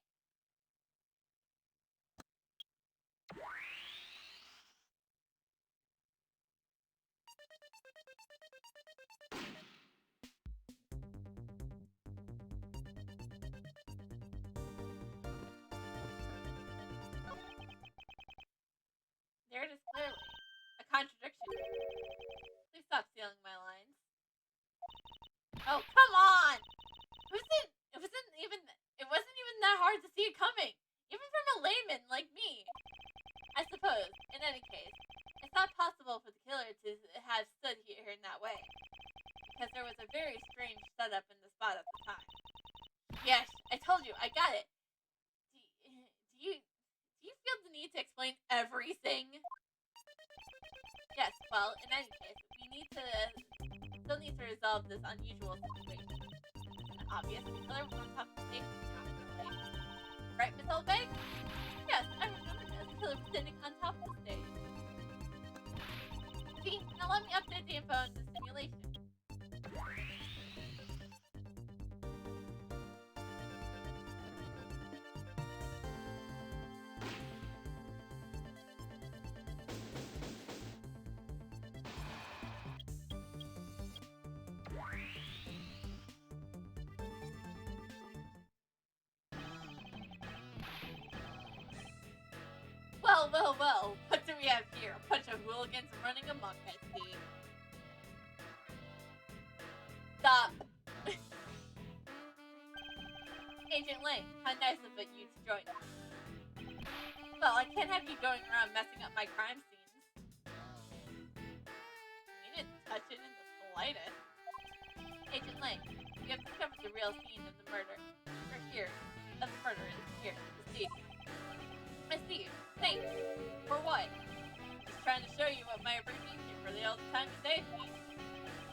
There it is clearly. A contradiction. Please stop stealing my lines. that hard to see it coming, even from a layman like me. I suppose, in any case, it's not possible for the killer to have stood here in that way, because there was a very strange setup in the spot at the time. Yes, I told you, I got it. Do you feel the need to explain everything? Yes, well, in any case, we still need to resolve this unusual situation. Isn't it obvious? The killer was on top of the stage, naturally. Right, Miss Oldbag? Yes, I remember this. The killer was sitting on top of the stage. See, now let me update the info in the simulation. Well, what do we have here? A bunch of hooligans running amok, I see. Stop. Agent Lang, how nice of you to join us. Well, I can't have you going around messing up my crime scenes. You didn't touch it in the slightest. Agent Lang, we have discovered the real scene of the murder. We're here. Of the murder is here, the stadium. I see. Thanks. For what? Just trying to show you what might bring you really all the time to save me.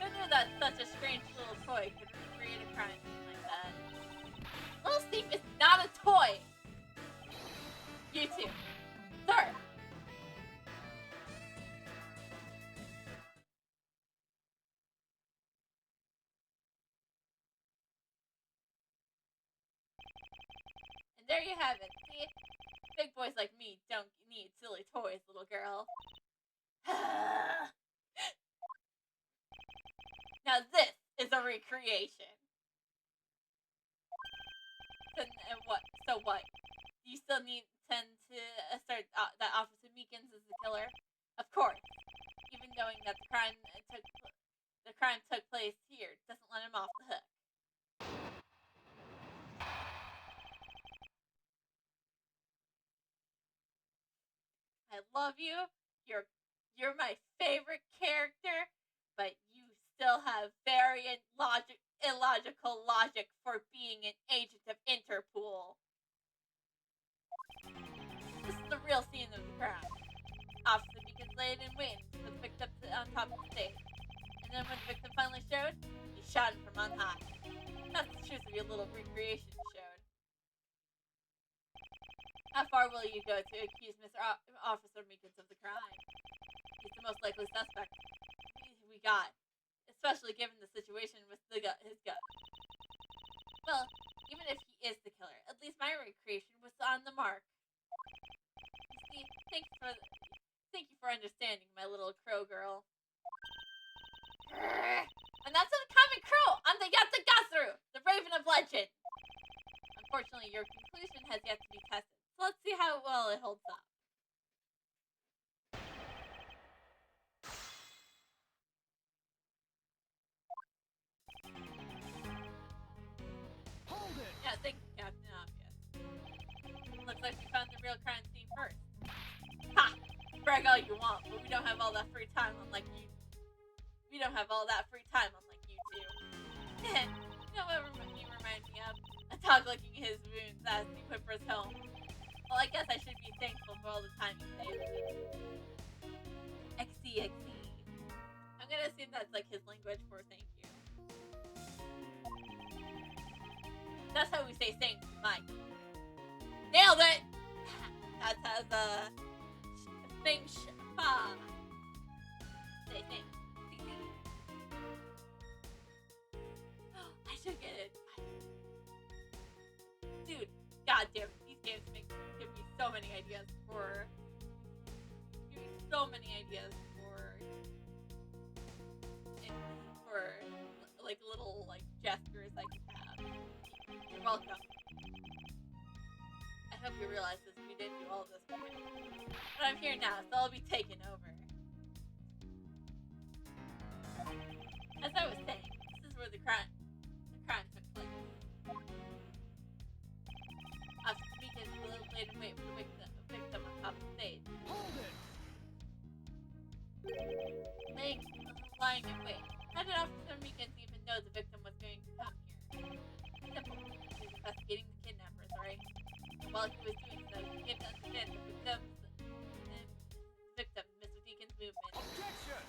Who knew that such a strange little toy could recreate a crime scene like that? Little Steve is not a toy! You two. Sir! And there you have it. See? Big boys like me don't need silly toys, little girl. Now this is a recreation. So what? Do you still intend to assert that Officer Meekins is the killer? Of course. Even knowing that the crime took place here doesn't let him off the hook. I love you. You're my favorite character, but you still have very illogical logic for being an agent of Interpol. This is the real scene of the crime. Officer Meekins laid in wait for the victim on top of the stage. And then when the victim finally showed, he shot him from on high. That's the truth of your little recreation showed. How far will you go to accuse Mr. Officer Meekins of the crime? He's the most likely suspect we got, especially given the situation with his gun. Well, even if he is the killer, at least my recreation was on the mark. You see, thank you for understanding, my little crow girl. And that's a common crow! I'm the Yatsugatsu, the Raven of Legend! Unfortunately, your conclusion has yet to be tested, so let's see how well it holds up. Hold it! Yeah, thanks, Captain Obvious. Looks like we found the real crime scene first. Ha! Brag all you want, but we don't have all that free time unlike you. We don't have all that free time unlike you two. You know what you remind me of? A dog licking his wounds as he whimpers home. Well, I guess I should be thankful for all the time you saved me. XC. I'm gonna assume that's like his language for thank you. That's how we say thanks, Mike. Nailed it! That's how the thanks say thanks. I should get it. Dude, goddamn, these games give me so many ideas for like little like gestures I can have. You're welcome. I hope you realize this. We didn't do all of this for me. But I'm here now, so I'll be taken over. As I was saying, this is where the crime took place. laid in wait for the victim on top of the stage. Hold it! Lying in wait. How did Officer Meekins even know the victim was going to come here? Simple. He was investigating the kidnappers, right? And while he was doing so, he came to understand the victim, Mr. Deacon's movement. Objection!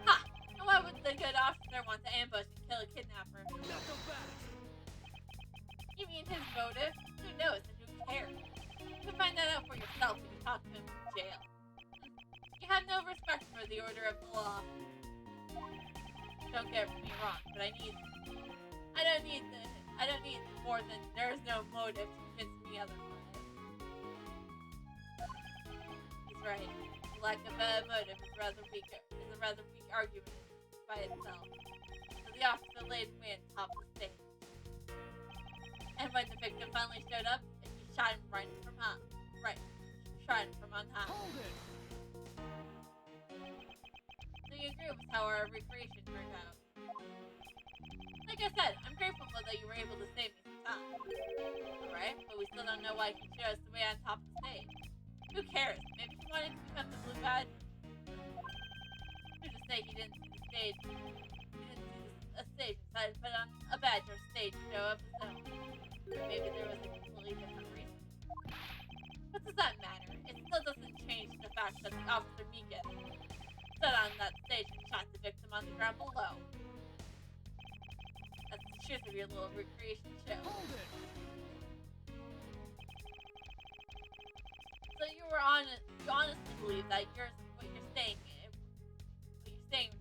Ha! And why would the good officer want to ambush and kill a kidnapper? Knuckle back! You mean his motive? Who knows and who cares? You can find that out for yourself when you talk to him in jail. You have no respect for the order of the law. Don't get me wrong, but I don't need more than there's no motive to convince me otherwise. He's right. The lack of a motive is a rather weak argument by itself. So the officer laid in wait on top of the stage. And when the victim finally showed up, he shot him shot him from on high. Hold it! So you agree with how our recreation turned out? Like I said, I'm grateful that you were able to save me some time. Alright, but we still don't know why he showed us the way on top of the stage. Who cares? Maybe he wanted to become the blue badge? Who's to say he didn't see the stage? He didn't see a stage, decided to put on a badge or stage to show up his own. Or maybe there was a completely different reason. What does that matter? It still doesn't change the fact that the Officer Meekins stood on that stage and shot the victim on the ground below. That's the truth of your little recreation show. Hold it! So you honestly believe that what you're saying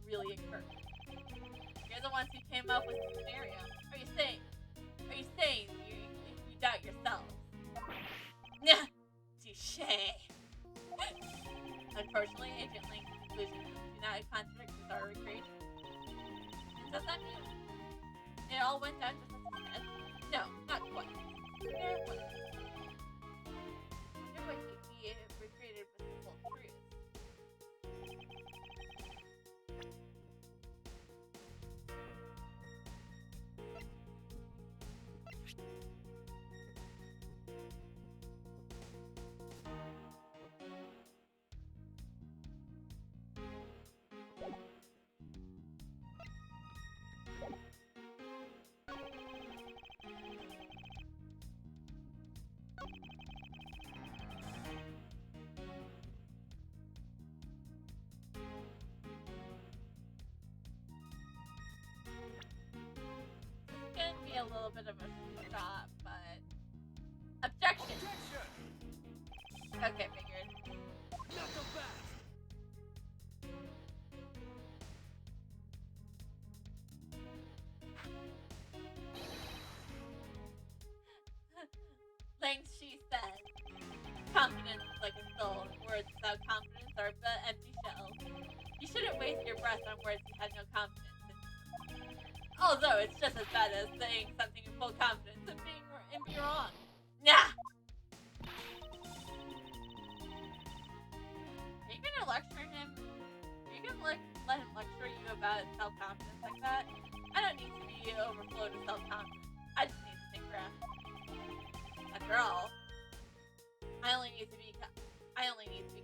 really occurred. You're the ones who came up with the scenario. Are you saying you doubt yourselves? Nah, touche. Unfortunately, Agent Link's conclusions do not contradict with our recreation. Does that mean it all went down just as he said? No, not quite. There was. There was we recreated with the full truth. Gonna be a little bit of a shot, but objection. Objection! Okay, figured. Knuckle back! Length, she said. Confidence is like a soul. Words without confidence are but empty shells. You shouldn't waste your breath on words you had no confidence in. Although it's just as bad as saying something in full confidence and being wrong. Nah! Are you gonna lecture him? Are you gonna let him lecture you about self-confidence like that? I don't need to be overflowed with self-confidence. I just need to think rationally. After all, I only need to be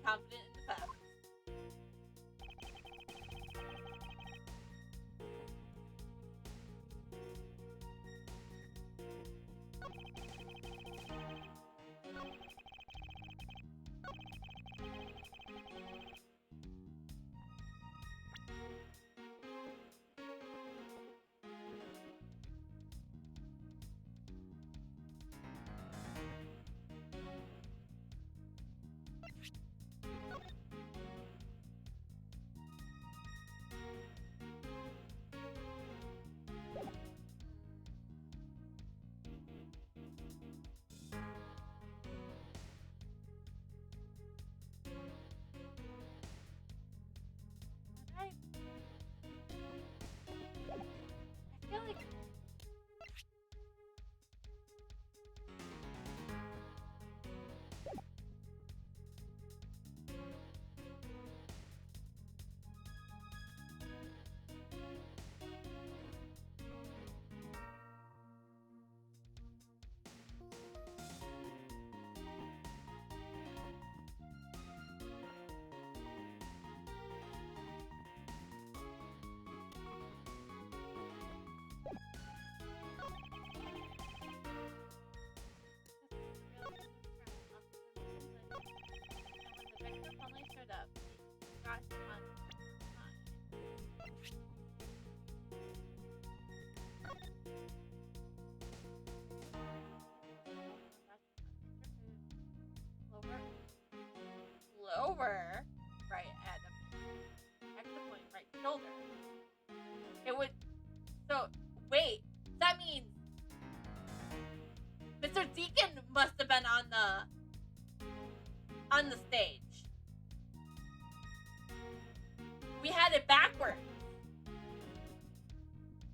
confident in the facts. crash on time. Lower. Lower. Right at the point, right shoulder. It would. So wait. That means Mr. Deacon must have been on the stage. We had it backwards.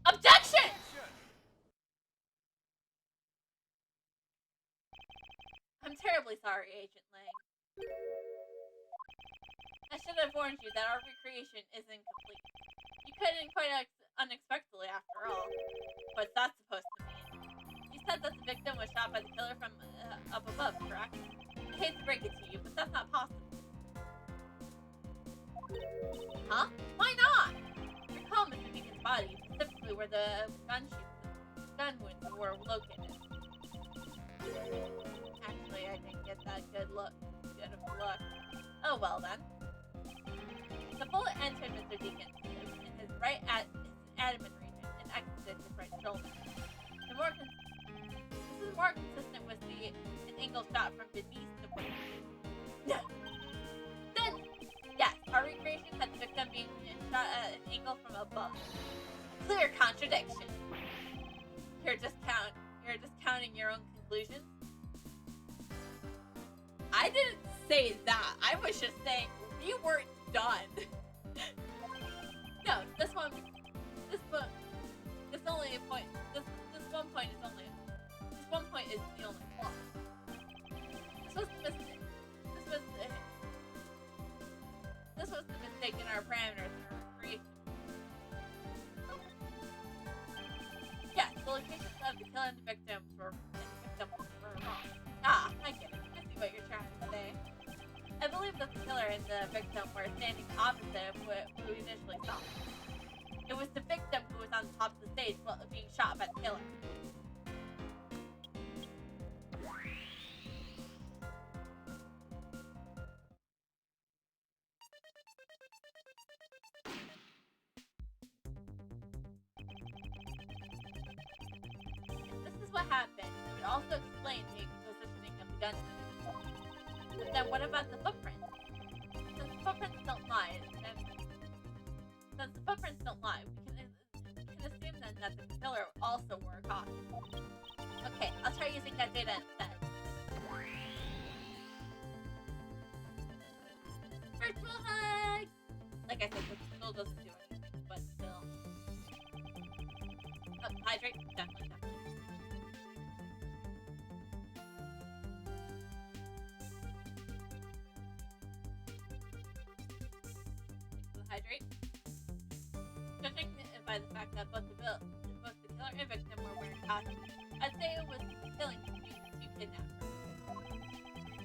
Objection! I'm terribly sorry, Agent Lang. I should have warned you that our recreation is incomplete. You couldn't quite unexpectedly after all. What's that supposed to mean? You said that the victim was shot by the killer from up above, correct? I hate to break it to you, but that's not possible. Huh? Why not? Recall Mr. Deacon's body, specifically where the gun wounds were located. Actually, I didn't get that good of a look. Oh well then. The bullet entered Mr. Deacon in his right at his abdomen region and exited his right shoulder. This is more consistent with an angle shot from beneath the brain. No. Then, yes, our recreation had the victim being shot at an angle from above. Clear contradiction. You're discounting your own conclusions. I didn't say that. I was just saying we weren't done. No, this one is the only flaw. This was the mistake in our parameters in our creation. Yes, the locations of the killer and the victims were wrong. Ah, I get it. I see what you're trying to say. I believe that the killer and the victim were standing opposite of who we initially saw. It was the victim who was on the top of the stage being shot by the killer. If this is what happened, it would also explain the positioning of the gun. But then what about the footprints? Since the footprints don't lie, we can assume then that the killer also wore a costume. Okay, I'll try using that data instead. Virtual hug! Like I said, this still doesn't do anything, but still. Hydrate? Definitely. Hydrate. Judging by the fact that both the killer and victim were wearing costumes, I'd say it was killing between the two kidnappers.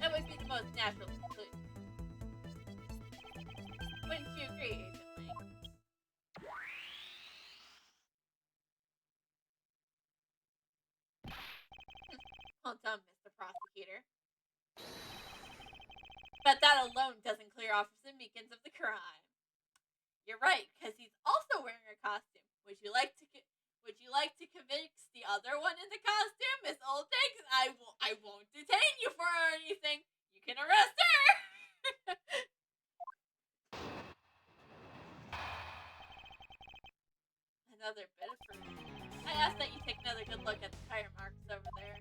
That would be the most natural conclusion. Wouldn't you agree, Agent Lang? Well done, Mr. Prosecutor. But that alone doesn't clear Officer Meekins of the crime. You're right, because he's also wearing a costume. Would you like to convince the other one in the costume, Miss Oltex? I won't detain you for anything. You can arrest her. Another bit of proof. I ask that you take another good look at the tire marks over there.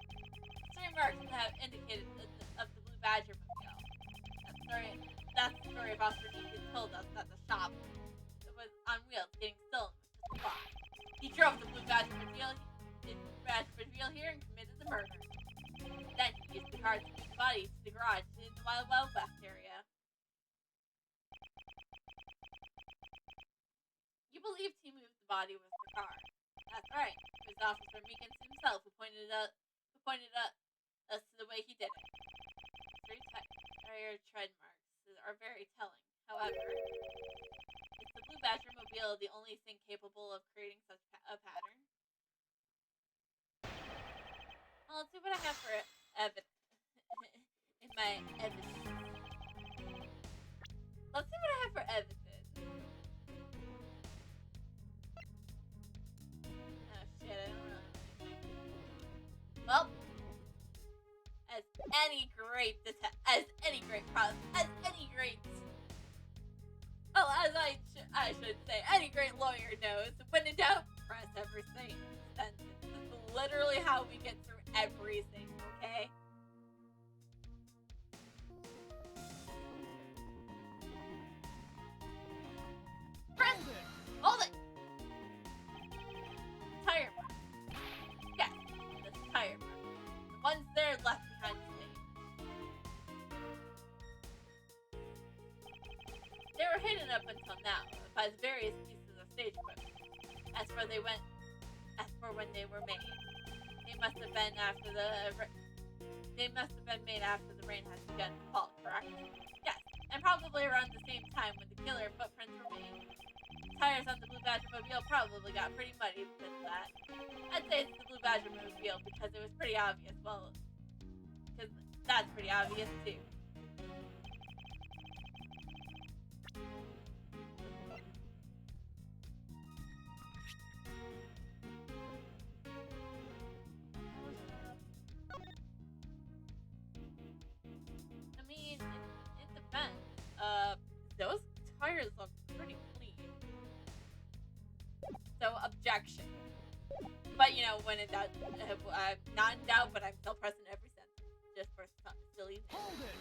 Tire marks have indicated of the Blue Badger mobile. That's the story of Officer Meekins told us that the shop was on wheels getting stolen with the supply. He drove the Blue Badger mobile here and committed the murder. Then he used the car to move the body to the garage in the Wild West area. You believed he moved the body with the car. That's right. It was Officer Meekins himself who pointed us to the way he did it. 3 tire tread marks are very telling. However, is the Blue Badger mobile the only thing capable of creating such a pattern? Well, let's see what I have for evidence. in my evidence. Let's see what I have for evidence. any great as any great process, as any great, well, as I should say, any great lawyer knows, when in doubt, press every sentence. This is literally how we get through everything, okay? Press! Hold it! Tire mark. Yes, the tire mark. The ones that are left behind the stage. They were hidden up until now by the various pieces of stage equipment. As for when they were made, they must have been made after the rain had begun to fall, correct? Yes, and probably around the same time when the killer footprints were made. The tires on the Blue Badger Mobile probably got pretty muddy because of that. I'd say it's the Blue Badger Mobile because it was pretty obvious. Well, because that's pretty obvious too. I mean, it depends. Those tires look pretty clean. So, objection. But, you know, when in doubt, I'm not in doubt, but I'm still pressing every sentence. Just for silly things. Hold it!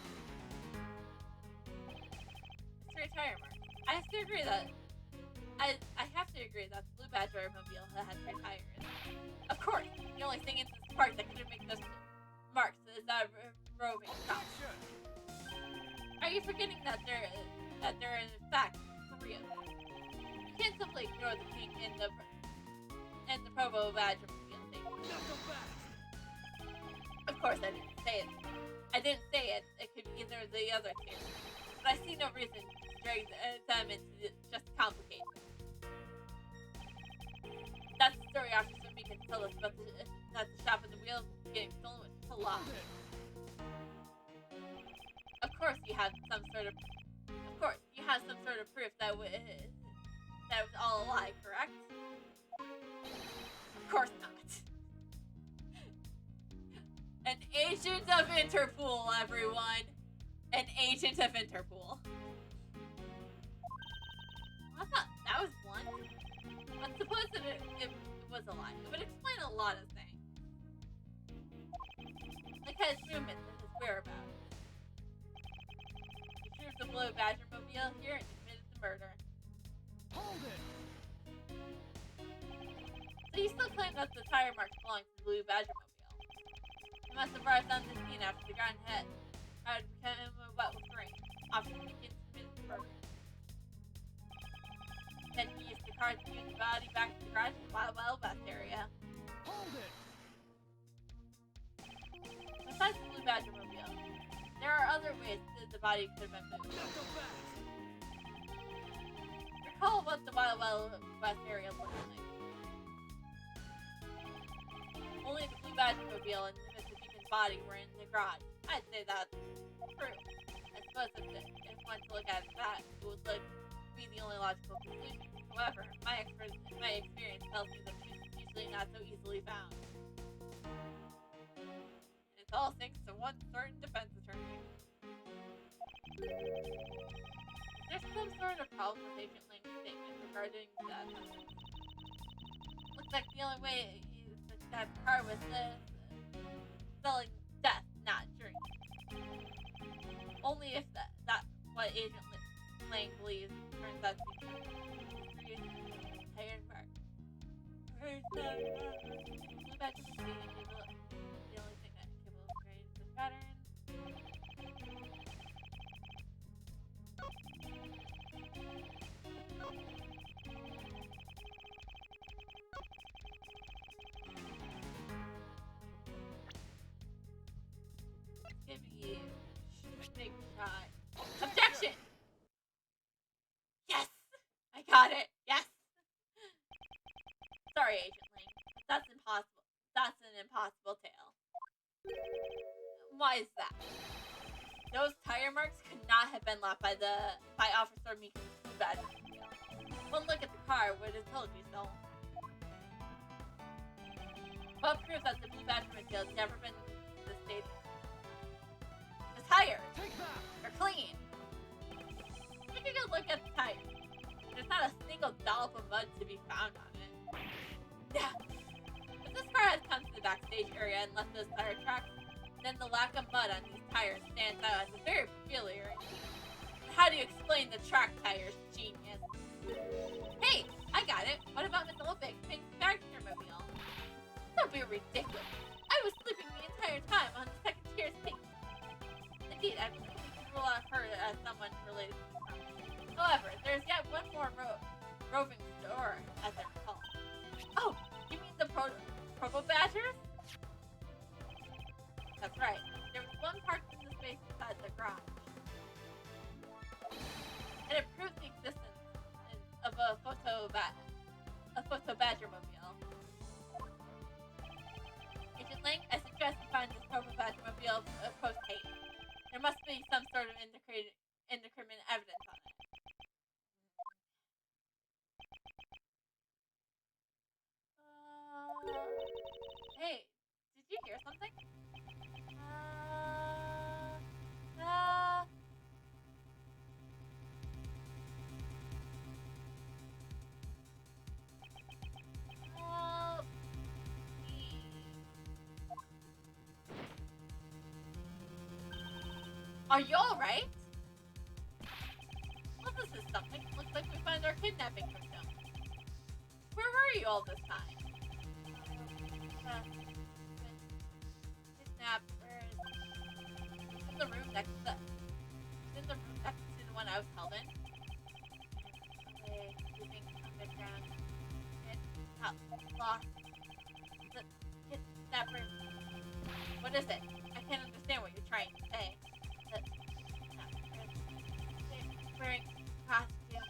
Straight tire mark. I have to agree that I have to agree that the Blue Badger Mobile has straight tires. Of course, the only thing in this park that could make those marks is that roving stop. Are you forgetting that there are in fact 3 of them? You can't simply ignore the pink and the Provo Badger Mobile thing. Knuckle back! Of course, I didn't say it. It could be either of the other 2. But I see no reason to drag them into just complicate. That's the story Officer Meekin told us about that the shop in the wheels getting stolen with a lot. Of course, you have some sort of proof that was all a lie, correct? Of course not. An agent of Interpol, everyone. An agent of Interpol. I thought that was one. But suppose that it was a lie. It would explain a lot of things. Like his movements and his whereabouts. He drove the Blue Badger Mobile here and committed the murder. Hold it! So you still claim that the tire marks belong to the Blue Badger Mobile? He must have arrived on the scene after the ground had become wet with rain. Officer Meekin committed the murder. Then he used the car to move the body back to the garage in the Wild West area. Hold it! Besides the Blue Badger Mobile, there are other ways that the body could have been moved. Knuckle back! Recall what the Wild West area looked like. Only the Blue Badger Mobile and Mr. Meekin's body were in the garage. I'd say that's true. I suppose if one to look at it that, it would be the only logical conclusion. However, my experience tells me that she's usually not so easily found. And it's all thanks to one certain defense attorney. Is there some sort of problem with Agent Lang's statement regarding that? Looks like the only way is that the car was selling death, not drink. Only if that's what Agent Lang believes turns out to be true. Tire mark. Blue Badger was the only thing that can illustrate this pattern. Give you a big shot. Objection! Yes! I got it! Yes! Sorry, Agent Lang. That's impossible. That's an impossible tale. Why is that? Those tire marks could not have been left by Officer Meekin's Blue Badger. One look at the car would have told you so. What proves that the Blue Badger Mobile has never been to the state a look at the tire. There's not a single dollop of mud to be found on it. Yeah. If this car has come to the backstage area and left those tire tracks, then the lack of mud on these tires stands out as a very peculiar. How do you explain the track tires, genius? Hey, I got it. What about Miss Little Big Pink's Bagger Mobile? Don't be ridiculous. I was sleeping the entire time on the second tier seat. Indeed, I've completely ruled out her as someone related to the car. However, there's yet one more roving store, as I recall. Oh, you mean the Probo Badgers? That's right. There was one parked in the space inside the garage. And it proved the existence of a photo badger mobile. Agent Lang, I suggest you find this Probo Badger mobile post-haste. There must be some sort of incriminating evidence on it. Hey, did you hear something? Are you alright? Well, this is something. Looks like we found our kidnapping victim. Where were you all this time? Kidnapped. Where is it? In the room next to the one I was held in. Sleeping underground. Lost. The kidnapper. What is it? I can't understand what you're trying to say. Wearing costume.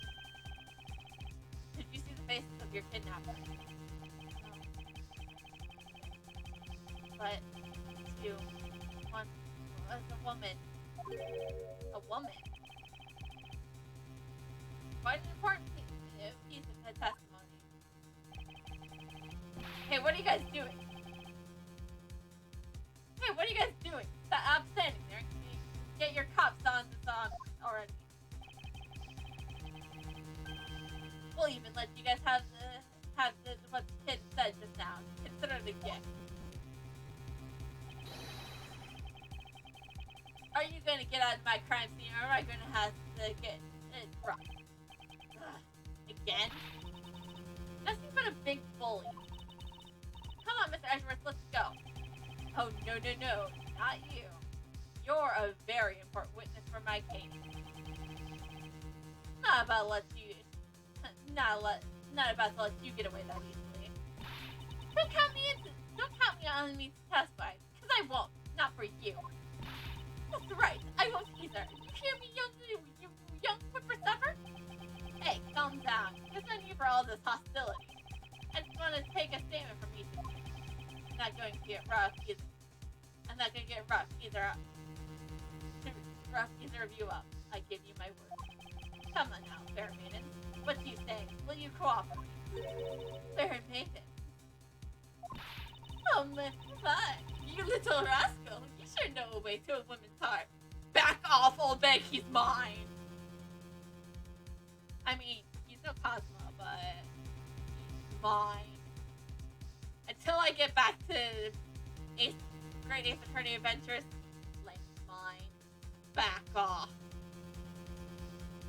Did you see the faces of your kidnapper? No. But you, one was a woman. A woman? Quite an important piece of the testimony. Hey, what are you guys doing? Hey, what are you guys doing? Stop standing there. Get your cops on this already. We'll even let you guys have what the kid said just now. Consider it a gift. Are you gonna get out of my crime scene, or am I gonna have to get it rough? Again? Nothing but a big bully. Come on, Mr. Edgeworth, let's go. Oh, no, not you. You're a very important witness for my case. Not about to let you get away that easily. Don't count me on me to testify, because I won't. Not for you. That's right, I won't either. You hear me, young whippersnapper? Hey, calm down. There's no need for all this hostility. I just want to take a statement from each of you. I'm not going to get rough either. I'm not going to get rough either of you up. I give you my word. Come on now, fair maiden. What do you say? Will you cooperate? Fair maiden. Oh my, you little rascal. You sure know a way to a woman's heart. Back off, old bag, he's mine. I mean, he's no Cosmo, but he's mine. Until I get back to Great Ace Attorney Adventures, like mine. Back off.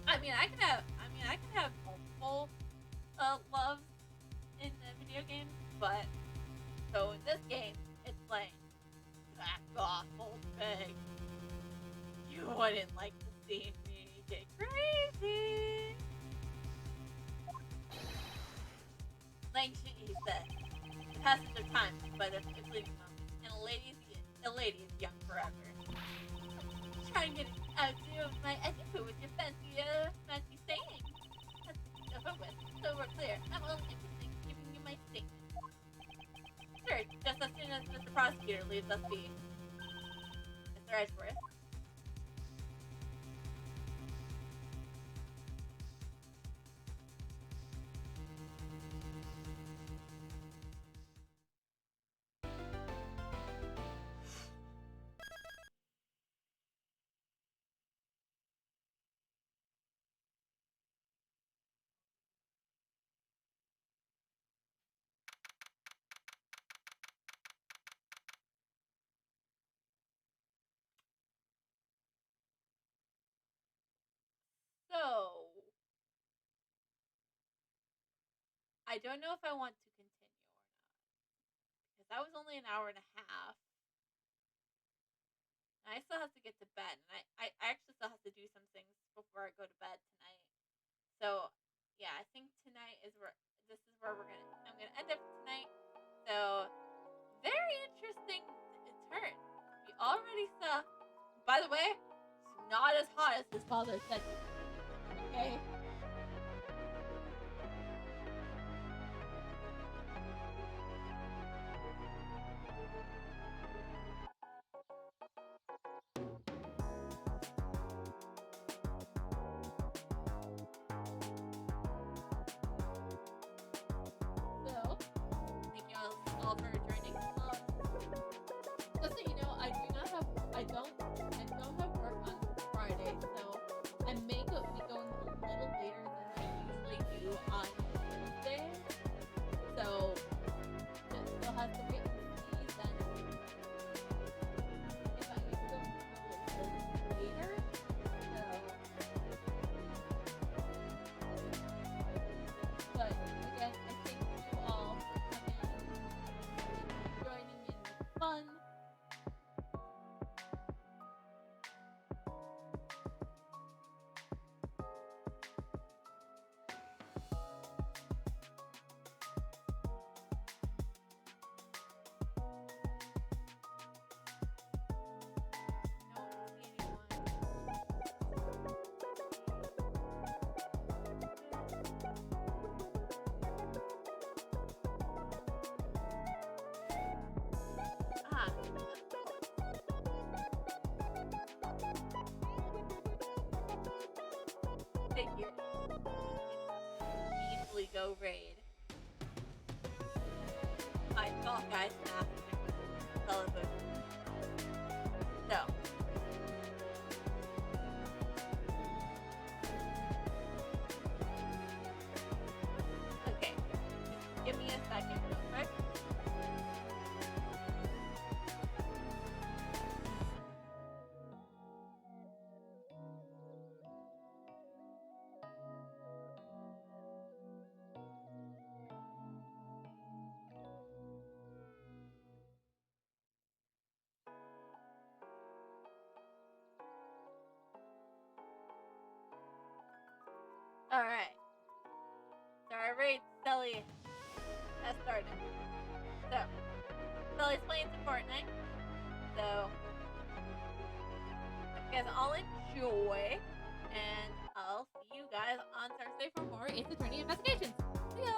I mean, I can have multiple loves in the video game, but so in this game, it's like back off, old pig. You wouldn't like to see me get crazy. Lang he said, the passage of time is but a fleeting moment, and a lady is young forever. Try and get out to my etiquette with your fancy saying. That's over with, so we're clear. I'm only interested in giving you my statement. Sure, just as soon as Mr. Prosecutor leaves us be. Mr. Edgeworth, So, I don't know if I want to continue or not. Because that was only an hour and a half. And I still have to get to bed. And I actually still have to do some things before I go to bed tonight. So, yeah, I think tonight is where, this is where I'm gonna end up tonight. So, very interesting turn. We already saw, by the way, it's not as hot as his father said. Okay? So, thank you all for joining. Just so you know, I don't have work on Friday, so I may be going a little later than I usually do on Tuesday. So, you'll have to wait and see then if I need to go a little later. But again, I thank you all for coming and joining in the fun. Figure. Easily go raid. I Fall Guys math. Television. So. Okay. Give me a second real quick. Alright. So our raid, Sully, has started. So, Sully's playing some Fortnite. So, hope you guys all enjoy. And I'll see you guys on Thursday for more Ace Attorney Investigations. See ya!